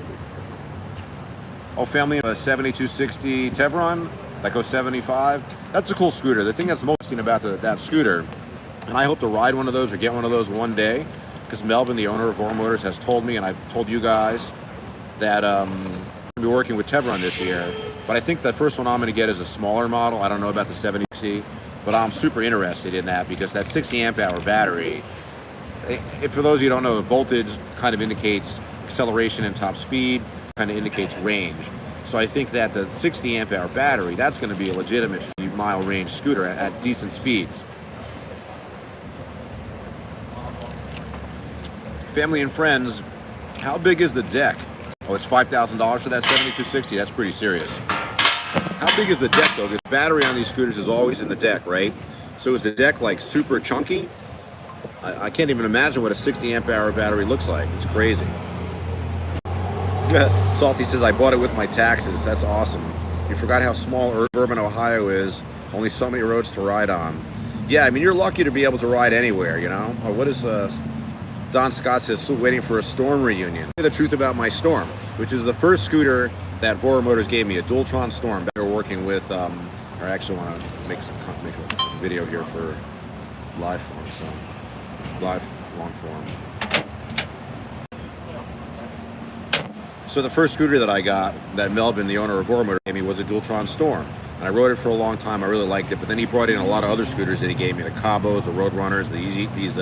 S1: Oh, family, a 7260 Tevron that goes 75. That's a cool scooter. The thing that's most interesting about that scooter, and I hope to ride one of those or get one of those one day, because Melvin, the owner of Voromotors, has told me, and I've told you guys, that I'm going to be working with Tevron this year. But I think the first one I'm going to get is a smaller model. I don't know about the 70C, but I'm super interested in that because that 60 amp hour battery, for those of you who don't know, the voltage kind of indicates acceleration and top speed, kind of indicates range. So I think that the 60 amp hour battery, that's going to be a legitimate 50-mile range scooter at decent speeds. Family and friends, how big is the deck? Oh, it's $5,000 for that 7260. That's pretty serious. How big is the deck though? Because battery on these scooters is always in the deck, right? So is the deck like super chunky? I can't even imagine what a 60 amp hour battery looks like. It's crazy. Salty says, I bought it with my taxes. That's awesome. You forgot how small urban Ohio is. Only so many roads to ride on. Yeah, I mean, you're lucky to be able to ride anywhere, you know? Or what is, Don Scott says, still waiting for a Storm reunion. The truth about my Storm, which is the first scooter that Voromotors gave me, a Dualtron Storm. They're working with, I actually want to make a video here for live form, so live long form. So the first scooter that I got, that Melvin, the owner of Voromotors, gave me was a Dualtron Storm. And I rode it for a long time. I really liked it. But then he brought in a lot of other scooters that he gave me, the Cabos, the Roadrunners, these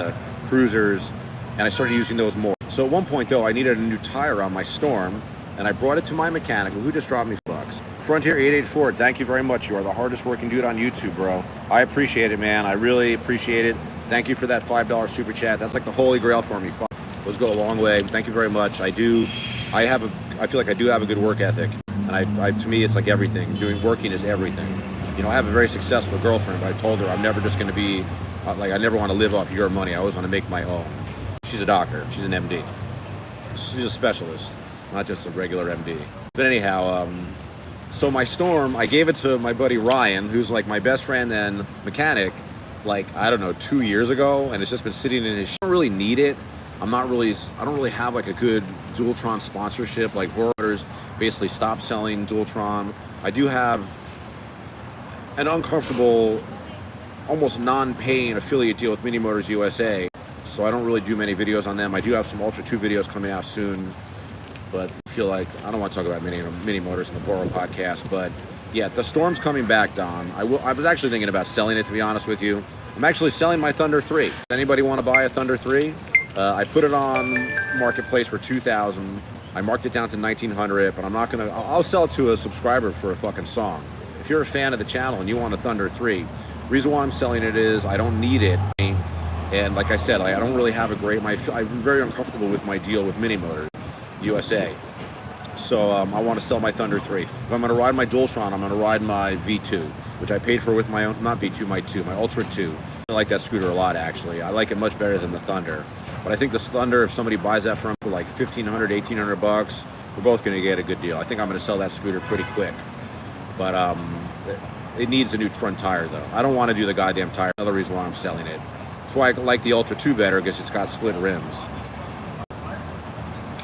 S1: Cruisers, and I started using those more. So at one point, though, I needed a new tire on my Storm, and I brought it to my mechanic, who just dropped me $5. Frontier 884, thank you very much. You are the hardest working dude on YouTube, bro. I appreciate it, man. I really appreciate it. Thank you for that $5 super chat. That's like the holy grail for me. Those go a long way. Thank you very much. I feel like I do have a good work ethic, and to me, it's like everything. Working is everything. You know, I have a very successful girlfriend, but I told her I'm never just going to be I never want to live off your money. I always want to make my own. She's a doctor. She's an MD. She's a specialist, not just a regular MD. But anyhow, so my Storm, I gave it to my buddy Ryan, who's like my best friend and mechanic, like, I don't know, 2 years ago, and it's just been sitting in his. I don't really need it. I don't really have like a good Dualtron sponsorship. Like Voromotors basically stopped selling Dualtron. I do have an uncomfortable, almost non-paying affiliate deal with Mini Motors USA, so I don't really do many videos on them. I do have some Ultra 2 videos coming out soon, but I feel like I don't want to talk about Mini Motors in the Voro podcast. But yeah, the Storm's coming back, Don. I was actually thinking about selling it, to be honest with you. I'm actually selling my Thunder 3. Does anybody want to buy a Thunder 3? I put it on Marketplace for $2,000. I marked it down to $1,900, but I'm not gonna. I'll sell it to a subscriber for a fucking song. If you're a fan of the channel and you want a Thunder 3, reason why I'm selling it is I don't need it. And like I said, I don't really have a great. I'm very uncomfortable with my deal with Mini Motors USA. So I want to sell my Thunder 3. If I'm going to ride my Dualtron, I'm going to ride my V2, which I paid for with my own, not V2, my Ultra 2. I like that scooter a lot, actually. I like it much better than the Thunder. But I think this Thunder, if somebody buys that from for like $1,500, $1,800, we're both going to get a good deal. I think I'm going to sell that scooter pretty quick. But it needs a new front tire, though. I don't want to do the goddamn tire. Another reason why I'm selling it. That's why I like the Ultra 2 better, because it's got split rims.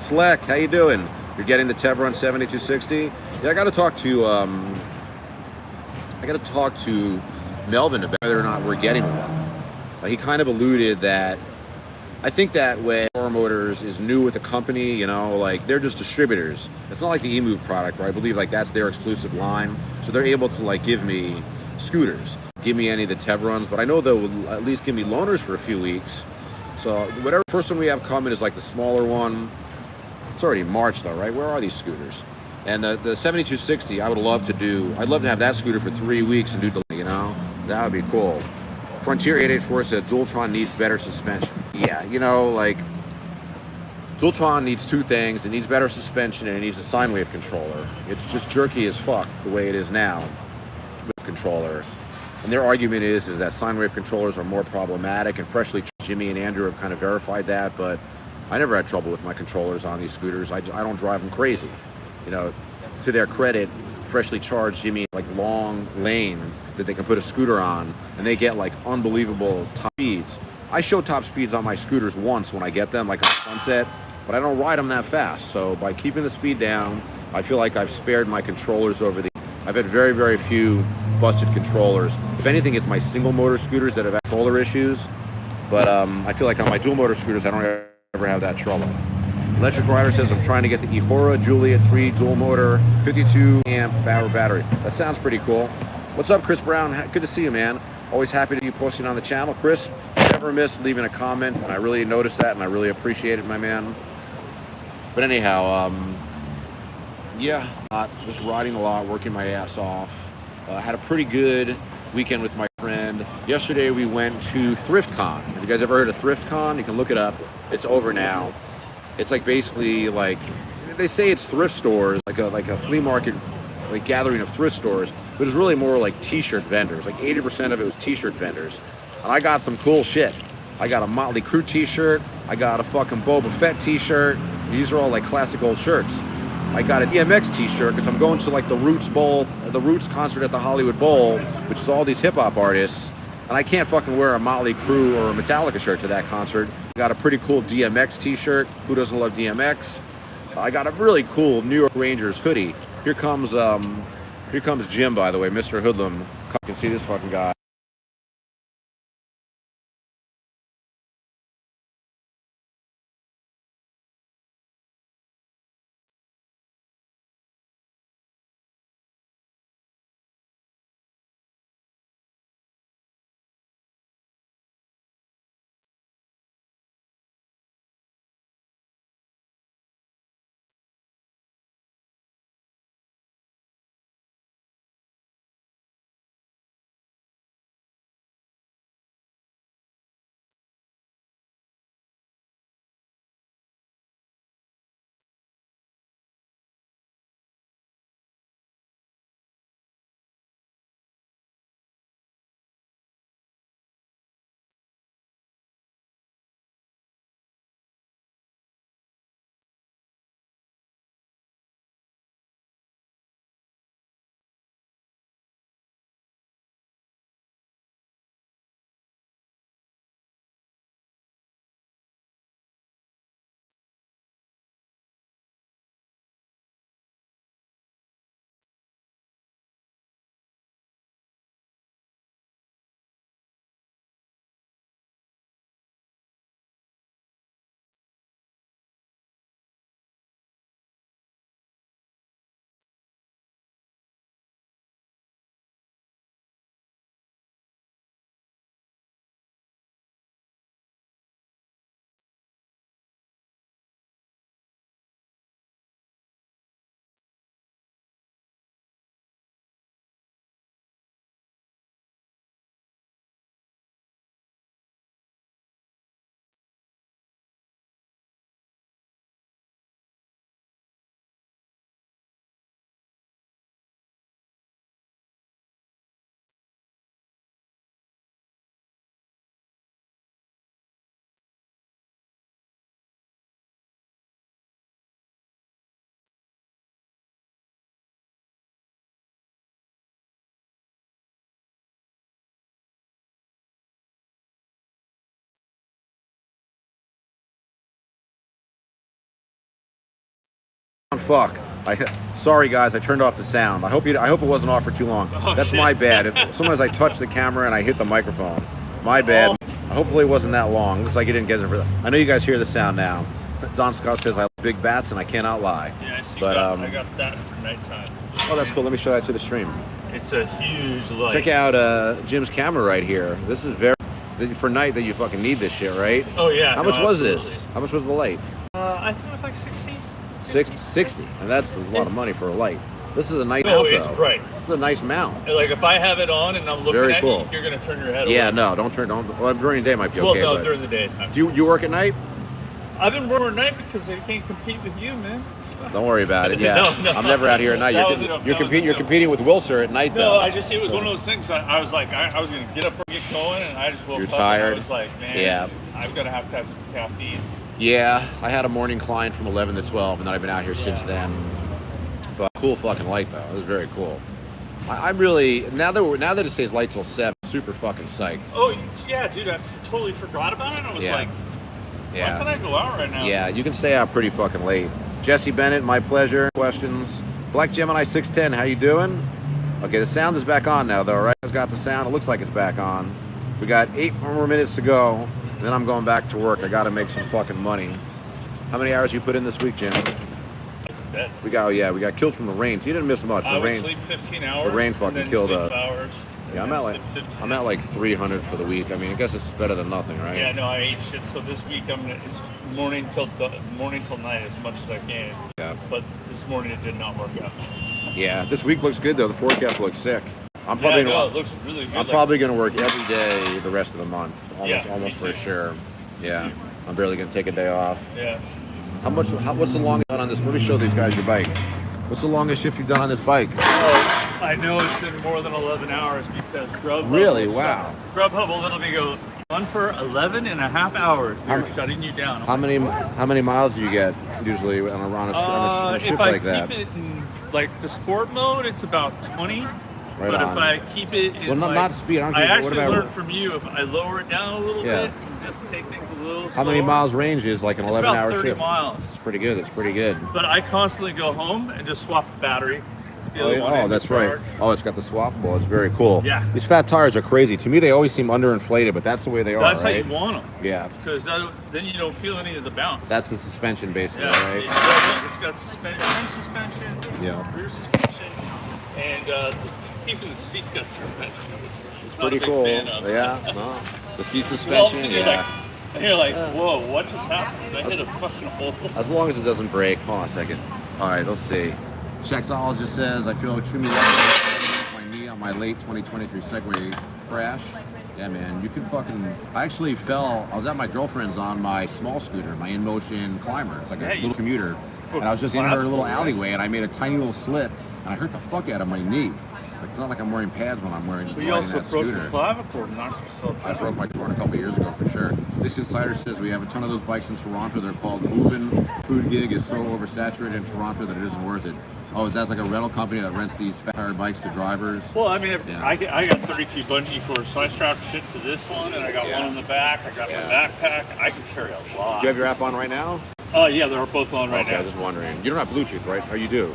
S1: Slack, how you doing? You're getting the Tevron 7260? Yeah, I got to talk to Melvin about whether or not we're getting one. He kind of alluded that I think that when Voromotors is new with the company, you know, like they're just distributors. It's not like the Emove product, right? I believe like that's their exclusive line. So they're able to like give me scooters, give me any of the Tevrons, but I know they'll at least give me loaners for a few weeks. So whatever first one we have coming is like the smaller one. It's already March though, right? Where are these scooters? And the 7260, I'd love to have that scooter for 3 weeks and do, you know, that would be cool. Frontier 884 said Dualtron needs better suspension. Yeah, you know, like Dualtron needs two things. It needs better suspension and it needs a sine wave controller. It's just jerky as fuck the way it is now with controller. And their argument is that sine wave controllers are more problematic, and freshly Jimmy and Andrew have kind of verified that, but I never had trouble with my controllers on these scooters. I don't drive them crazy. You know, to their credit, freshly charged Jimmy, like long lane that they can put a scooter on, and they get like unbelievable top speeds. I show top speeds on my scooters once when I get them, like on Sunset, but I don't ride them that fast. So by keeping the speed down, I feel like I've spared my controllers over the... I've had very, very few busted controllers. If anything, it's my single motor scooters that have had controller issues. But I feel like on my dual motor scooters, I don't ever have that trouble. Electric Rider says, I'm trying to get the Ehora Juliet 3 dual motor, 52 amp power battery. That sounds pretty cool. What's up, Chris Brown? Good to see you, man. Always happy to be posting on the channel. Chris, never miss leaving a comment, and I really noticed that, and I really appreciate it, my man. But anyhow, yeah, just riding a lot, working my ass off. Had a pretty good weekend with my friend. Yesterday we went to ThriftCon. Have you guys ever heard of ThriftCon? You can look it up. It's over now. It's like basically like, they say it's thrift stores, like a flea market, like gathering of thrift stores, but it's really more like t-shirt vendors. Like 80% of it was t-shirt vendors. And I got some cool shit. I got a Motley Crue t-shirt. I got a fucking Boba Fett t-shirt. These are all like classic old shirts. I got a DMX t-shirt because I'm going to like the Roots concert at the Hollywood Bowl, which is all these hip hop artists. And I can't fucking wear a Motley Crue or a Metallica shirt to that concert. I got a pretty cool DMX t-shirt. Who doesn't love DMX? I got a really cool New York Rangers hoodie. Here comes Jim, by the way, Mr. Hoodlum. You can see this fucking guy. Fuck. Sorry guys, I turned off the sound. I hope it wasn't off for too long.
S3: Oh,
S1: that's
S3: shit.
S1: my bad. Sometimes I touch the camera and I hit the microphone. My bad. Hopefully it wasn't that long. Looks like you didn't get it for that. I know you guys hear the sound now. Don Scott says I love big bats and I cannot lie.
S3: Yeah, I
S1: But
S3: I got that for nighttime.
S1: oh, that's cool. Let me show that to the stream.
S3: It's a huge light.
S1: Check out Jim's camera right here. This is very for night that you fucking need this shit, right?
S3: Oh yeah.
S1: How much was this? How much was the light?
S3: I think it was like 60.
S1: 60, and that's a lot of money for a light. This is a nice
S3: No,
S1: mount,
S3: it's
S1: though.
S3: bright.
S1: It's a nice mount.
S3: And, like if I have it on and I'm looking
S1: Very
S3: at
S1: cool.
S3: you, you're gonna turn your head away.
S1: Yeah, no, don't. Well, during the day might be
S3: Well,
S1: okay.
S3: no,
S1: but
S3: during the day it's not.
S1: do you work at night?
S3: I've been working at night because I can't compete with you, man.
S1: Don't worry about it. Yeah,
S3: No,
S1: I'm never out here at night.
S3: That was a
S1: You're
S3: joke.
S1: competing with Wilser at night, though.
S3: No, it was one of those things. I was like, I was gonna get up and get going, and I just woke
S1: You're
S3: up.
S1: tired.
S3: And I was like, man,
S1: Yeah.
S3: I'm gonna have to have some caffeine.
S1: Yeah, I had a morning client from 11 to 12, and then I've been out here since then. But cool fucking light though. It was very cool. I'm really now that it stays light till 7, super fucking psyched.
S3: Oh yeah, dude, I totally forgot about it. I was like, why can I go out right now?
S1: Yeah, you can stay out pretty fucking late. Jesse Bennett, my pleasure. Questions? Black Gemini 610, how you doing? Okay, the sound is back on now, though, right? It's got the sound. It looks like it's back on. We got 8 more minutes to go. Then I'm going back to work. I got to make some fucking money. How many hours you put in this week, Jim?
S3: I was in bed.
S1: We got killed from the rain. You didn't miss much.
S3: I would sleep 15 hours.
S1: The rain fucking killed us.
S3: Hours,
S1: yeah, I'm at like 300 for the week. I mean, I guess it's better than nothing, right?
S3: Yeah, no, I ate shit. So this week it's morning till night as much as I can. Yeah. But this morning it did not work out.
S1: Yeah, this week looks good though. The forecast looks sick. I'm probably
S3: it looks really good.
S1: I'm probably gonna work every day the rest of the month, almost for sure. Yeah, I'm barely gonna take a day off.
S3: Yeah.
S1: What's the longest on this? Let me show these guys your bike. What's the longest shift you've done on this bike?
S3: Oh, I know it's been more than 11 hours because Grubhub.
S1: Really? Wow.
S3: Grubhub will literally go on for 11 and a half hours. They're shutting you down.
S1: How many miles do you get usually on a shift like that?
S3: If I keep it in like the sport mode, it's about 20.
S1: Right
S3: but
S1: on.
S3: if I keep it in
S1: not speed.
S3: I actually learned from you, if I lower it down a little bit and just take things a little slower.
S1: How many miles range is like an 11-hour shift?
S3: It's about 30 miles.
S1: It's pretty good. That's pretty good.
S3: But I constantly go home and just swap the battery.
S1: That's right. Oh, it's got the swappable. It's very cool.
S3: Yeah.
S1: These fat tires are crazy. To me, they always seem underinflated, but that's the way they are,
S3: That's
S1: right?
S3: how you want them.
S1: Yeah.
S3: Because then you don't feel any of the bounce.
S1: That's the suspension, basically, right?
S3: It's got suspension,
S1: Yeah.
S3: rear suspension, and even the seat's got suspension.
S1: It's pretty cool. Yeah. No. The seat suspension.
S3: And you're like, whoa, what just happened? I hit a fucking hole.
S1: As long as it doesn't break. Hold on a second. All right, let's see. Chexologist says, I feel extremely lucky my knee on my late 2023 Segway crash. Yeah, man, you could fucking... I actually fell... I was at my girlfriend's on my small scooter, my in-motion climber. It's like a little commuter. And I was just in her little alleyway, and I made a tiny little slip, and I hurt the fuck out of my knee. Like, it's not like I'm wearing pads when I'm wearing
S3: But you also broke
S1: your
S3: clavicle and knocked yourself out.
S1: I broke my cord a couple years ago for sure. This Insider says we have a ton of those bikes in Toronto. They're called Moving. Food Gig is so oversaturated in Toronto that it isn't worth it. Oh, that's like a rental company that rents these fat bikes to drivers.
S3: Well, I mean, I got 32 bungee cords, so I strapped shit to this one, and I got one in the back. I got my backpack. I can carry a lot.
S1: Do you have your app on right now?
S3: Yeah, they're both on right now.
S1: Okay, I was just wondering. You don't have Bluetooth, right? Or you do?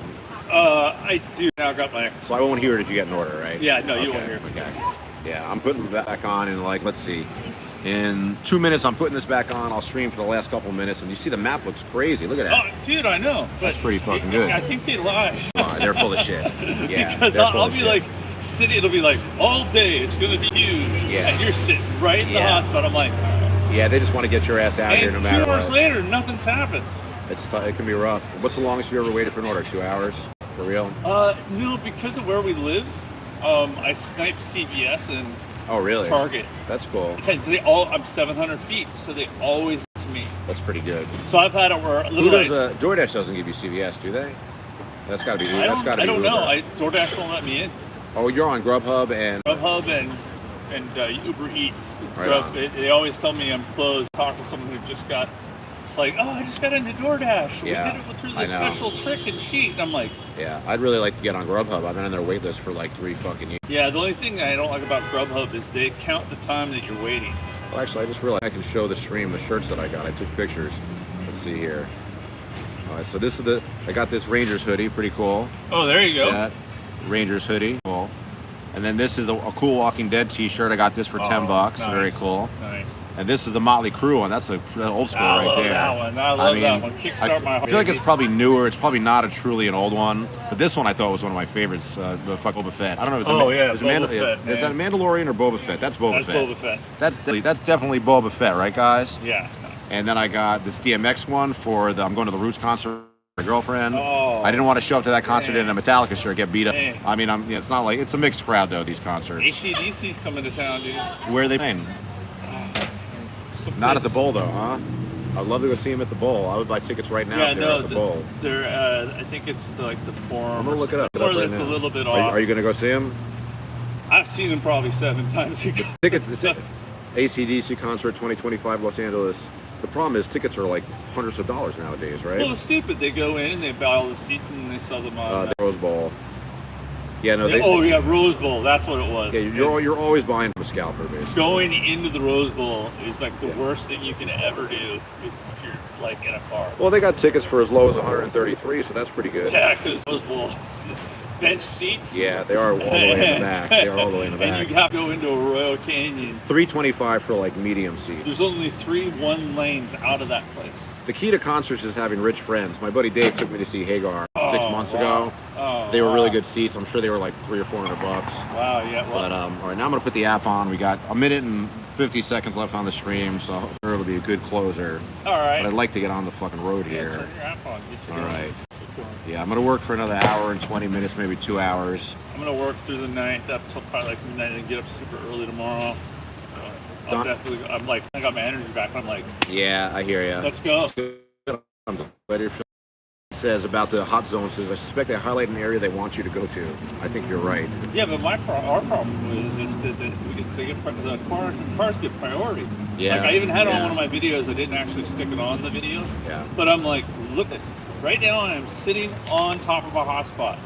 S3: I do now. I got my.
S1: So I won't hear it if you get an order, right?
S3: Yeah, no, you won't hear it.
S1: Okay. Yeah, I'm putting that back on in like, let's see. In 2 minutes, I'm putting this back on. I'll stream for the last couple of minutes, and you see the map looks crazy. Look at that.
S3: Oh, dude, I know.
S1: That's pretty fucking good.
S3: I think they lie.
S1: They're full of shit. Yeah,
S3: because I'll be like, it'll be like, all day it's going to be huge.
S1: Yeah.
S3: And you're sitting right in the hospital. I'm like,
S1: yeah, they just want to get your ass out here no matter what.
S3: 2 hours later, nothing's happened.
S1: It can be rough. What's the longest you ever waited for an order? 2 hours? For real?
S3: No, because of where we live, I Skype CVS and Target.
S1: That's cool.
S3: Because I'm 700 feet, so they always get to me.
S1: That's pretty good.
S3: So I've had it where
S1: DoorDash doesn't give you CVS, do they? That's got to be. I don't
S3: know. DoorDash won't let me in.
S1: Oh, you're on Grubhub and
S3: Uber Eats.
S1: Right
S3: they always tell me I'm closed. Talk to someone who just got. Like, I just got into DoorDash.
S1: Yeah,
S3: we did it through the special trick and sheet. And I'm like...
S1: Yeah, I'd really like to get on Grubhub. I've been on their wait list for like 3 fucking years.
S3: Yeah, the only thing I don't like about Grubhub is they count the time that you're waiting.
S1: Well, actually, I just realized I can show the stream, the shirts that I got. I took pictures. Let's see here. All right, so this is I got this Rangers hoodie. Pretty cool.
S3: Oh, there you go.
S1: That Rangers hoodie. Cool. And then this is a cool Walking Dead t-shirt. I got this for $10. Nice. Very cool.
S3: Nice.
S1: And this is the Motley Crue one. That's an old school right there.
S3: I love that one. Kickstart my heart.
S1: I feel like it's probably newer. It's probably not truly an old one. But this one I thought was one of my favorites. The fuck Boba Fett. I don't know.
S3: Boba Fett.
S1: Is that a Mandalorian or Boba Fett? That's Boba Fett.
S3: Boba Fett.
S1: That's definitely Boba Fett, right, guys?
S3: Yeah.
S1: And then I got this DMX one for I'm going to the Roots concert. My girlfriend.
S3: Oh,
S1: I didn't want to show up to that concert in a Metallica shirt, get beat up.
S3: Dang.
S1: I mean, it's not like it's a mixed crowd though. These concerts.
S3: AC/DC's coming to town, dude.
S1: Where are they playing? Not at the Bowl though, huh? I'd love to go see him at the Bowl. I would buy tickets right now if they're at the Bowl.
S3: They're, I think it's the Forum.
S1: I'm gonna look it up.
S3: Or that's a little bit off.
S1: Are you gonna go see him?
S3: I've seen him probably 7 times ago.
S1: Tickets. AC/DC concert 2025 Los Angeles. The problem is tickets are like hundreds of dollars nowadays, right?
S3: Well, it's stupid. They go in and they buy all the seats and then they sell them on
S1: the Rose Bowl. Yeah, no.
S3: Oh yeah, Rose Bowl. That's what it was.
S1: Yeah, you're always buying from a scalper, basically.
S3: Going into the Rose Bowl is like the worst thing you can ever do if you're like in a car.
S1: Well, they got tickets for as low as 133, so that's pretty good.
S3: Yeah, because Rose Bowl bench seats.
S1: Yeah, they are all the way in the back. They are all the way in the back.
S3: And you have to go into Arroyo Canyon.
S1: $325 for like medium seats.
S3: There's only 3 1 lanes out of that place.
S1: The key to concerts is having rich friends. My buddy Dave took me to see Hagar 6 months ago.
S3: Oh,
S1: they were really good seats. I'm sure they were like $300 or $400.
S3: Wow, yeah. Well,
S1: But all right, now I'm gonna put the app on. We got a minute and 50 seconds left on the stream, so it'll be a good closer.
S3: all right.
S1: But I'd like to get on the fucking road
S3: Yeah,
S1: here.
S3: turn your app on. Get you
S1: All
S3: going.
S1: right.
S3: Get going.
S1: Yeah, I'm gonna work for another hour and 20 minutes, maybe 2 hours.
S3: I'm gonna work through the night up till probably like midnight and get up super early tomorrow. So I'm like, I got my energy back. I'm like,
S1: Yeah, I hear you.
S3: let's go.
S1: I'm glad you're feeling. It says about the hot zone says I suspect they highlight an area they want you to go to. I think you're right.
S3: Yeah, but our problem is just that the cars get priority.
S1: Yeah.
S3: Like I even had it on
S1: yeah.
S3: one of my videos. I didn't actually stick it on the video.
S1: Yeah.
S3: But I'm like, look at this. Right now I'm sitting on top of a hotspot.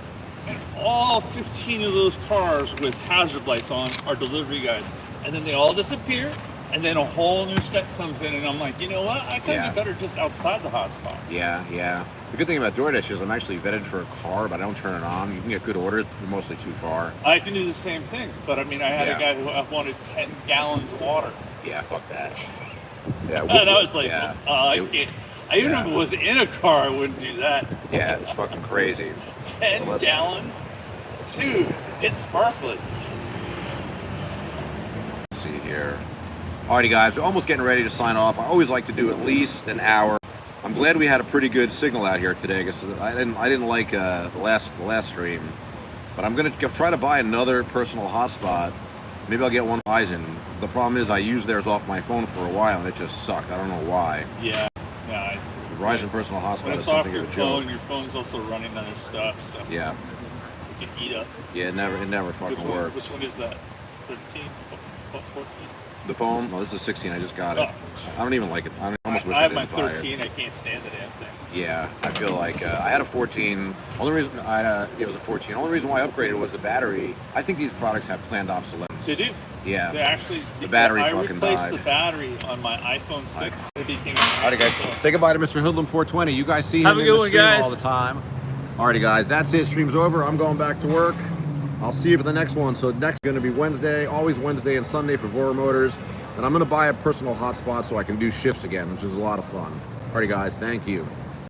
S3: And all 15 of those cars with hazard lights on are delivery guys. And then they all disappear. And then a whole new set comes in. And I'm like, you know what? I could
S1: Yeah.
S3: be better just outside the hotspots.
S1: Yeah, yeah. The good thing about DoorDash is I'm actually vetted for a car, but I don't turn it on. You can get good orders, but mostly too far.
S3: I can do the same thing. But I mean, I had
S1: Yeah.
S3: a guy who wanted 10 gallons of water.
S1: Yeah, fuck that. Yeah,
S3: And I was like,
S1: yeah.
S3: I can't. Even if it was in a car, I wouldn't do that.
S1: Yeah, it's fucking crazy.
S3: 10
S1: Well, let's-
S3: gallons? Dude, get sparklets.
S1: Let's see here. Alrighty, guys, we're almost getting ready to sign off. I always like to do at least an hour. I'm glad we had a pretty good signal out here today because I didn't like the last stream, but I'm gonna try to buy another personal hotspot. Maybe I'll get one Verizon. The problem is I used theirs off my phone for a while and it just sucked. I don't know why.
S3: Yeah, it's
S1: Verizon personal
S3: when
S1: hotspot is
S3: it's off
S1: something
S3: your
S1: of a joke.
S3: phone, your phone's also running other stuff, so
S1: Yeah,
S3: you can eat up.
S1: yeah, it never fucking works.
S3: Which one is that? 13? 14?
S1: The phone? Oh, this is 16. I just got it. I don't even like it. I almost wish
S3: I
S1: I
S3: have my
S1: didn't buy it.
S3: 13. I can't stand the damn thing.
S1: Yeah, I feel like I had a 14. Only reason it was a 14. Only reason why I upgraded was the battery. I think these products have planned obsolescence.
S3: They do.
S1: Yeah.
S3: They actually.
S1: The battery
S3: I
S1: fucking
S3: replaced
S1: died.
S3: the battery on my iPhone 6. It became.
S1: Alrighty, guys. Say goodbye to Mr. Hoodlum 420. You guys see him
S3: Have a
S1: in
S3: good
S1: the
S3: one,
S1: stream
S3: guys.
S1: all the time. Alrighty, guys. That's it. Stream's over. I'm going back to work. I'll see you for the next one. So next going to be Wednesday. Always Wednesday and Sunday for Voromotors. And I'm going to buy a personal hotspot so I can do shifts again, which is a lot of fun. Alrighty, guys. Thank you.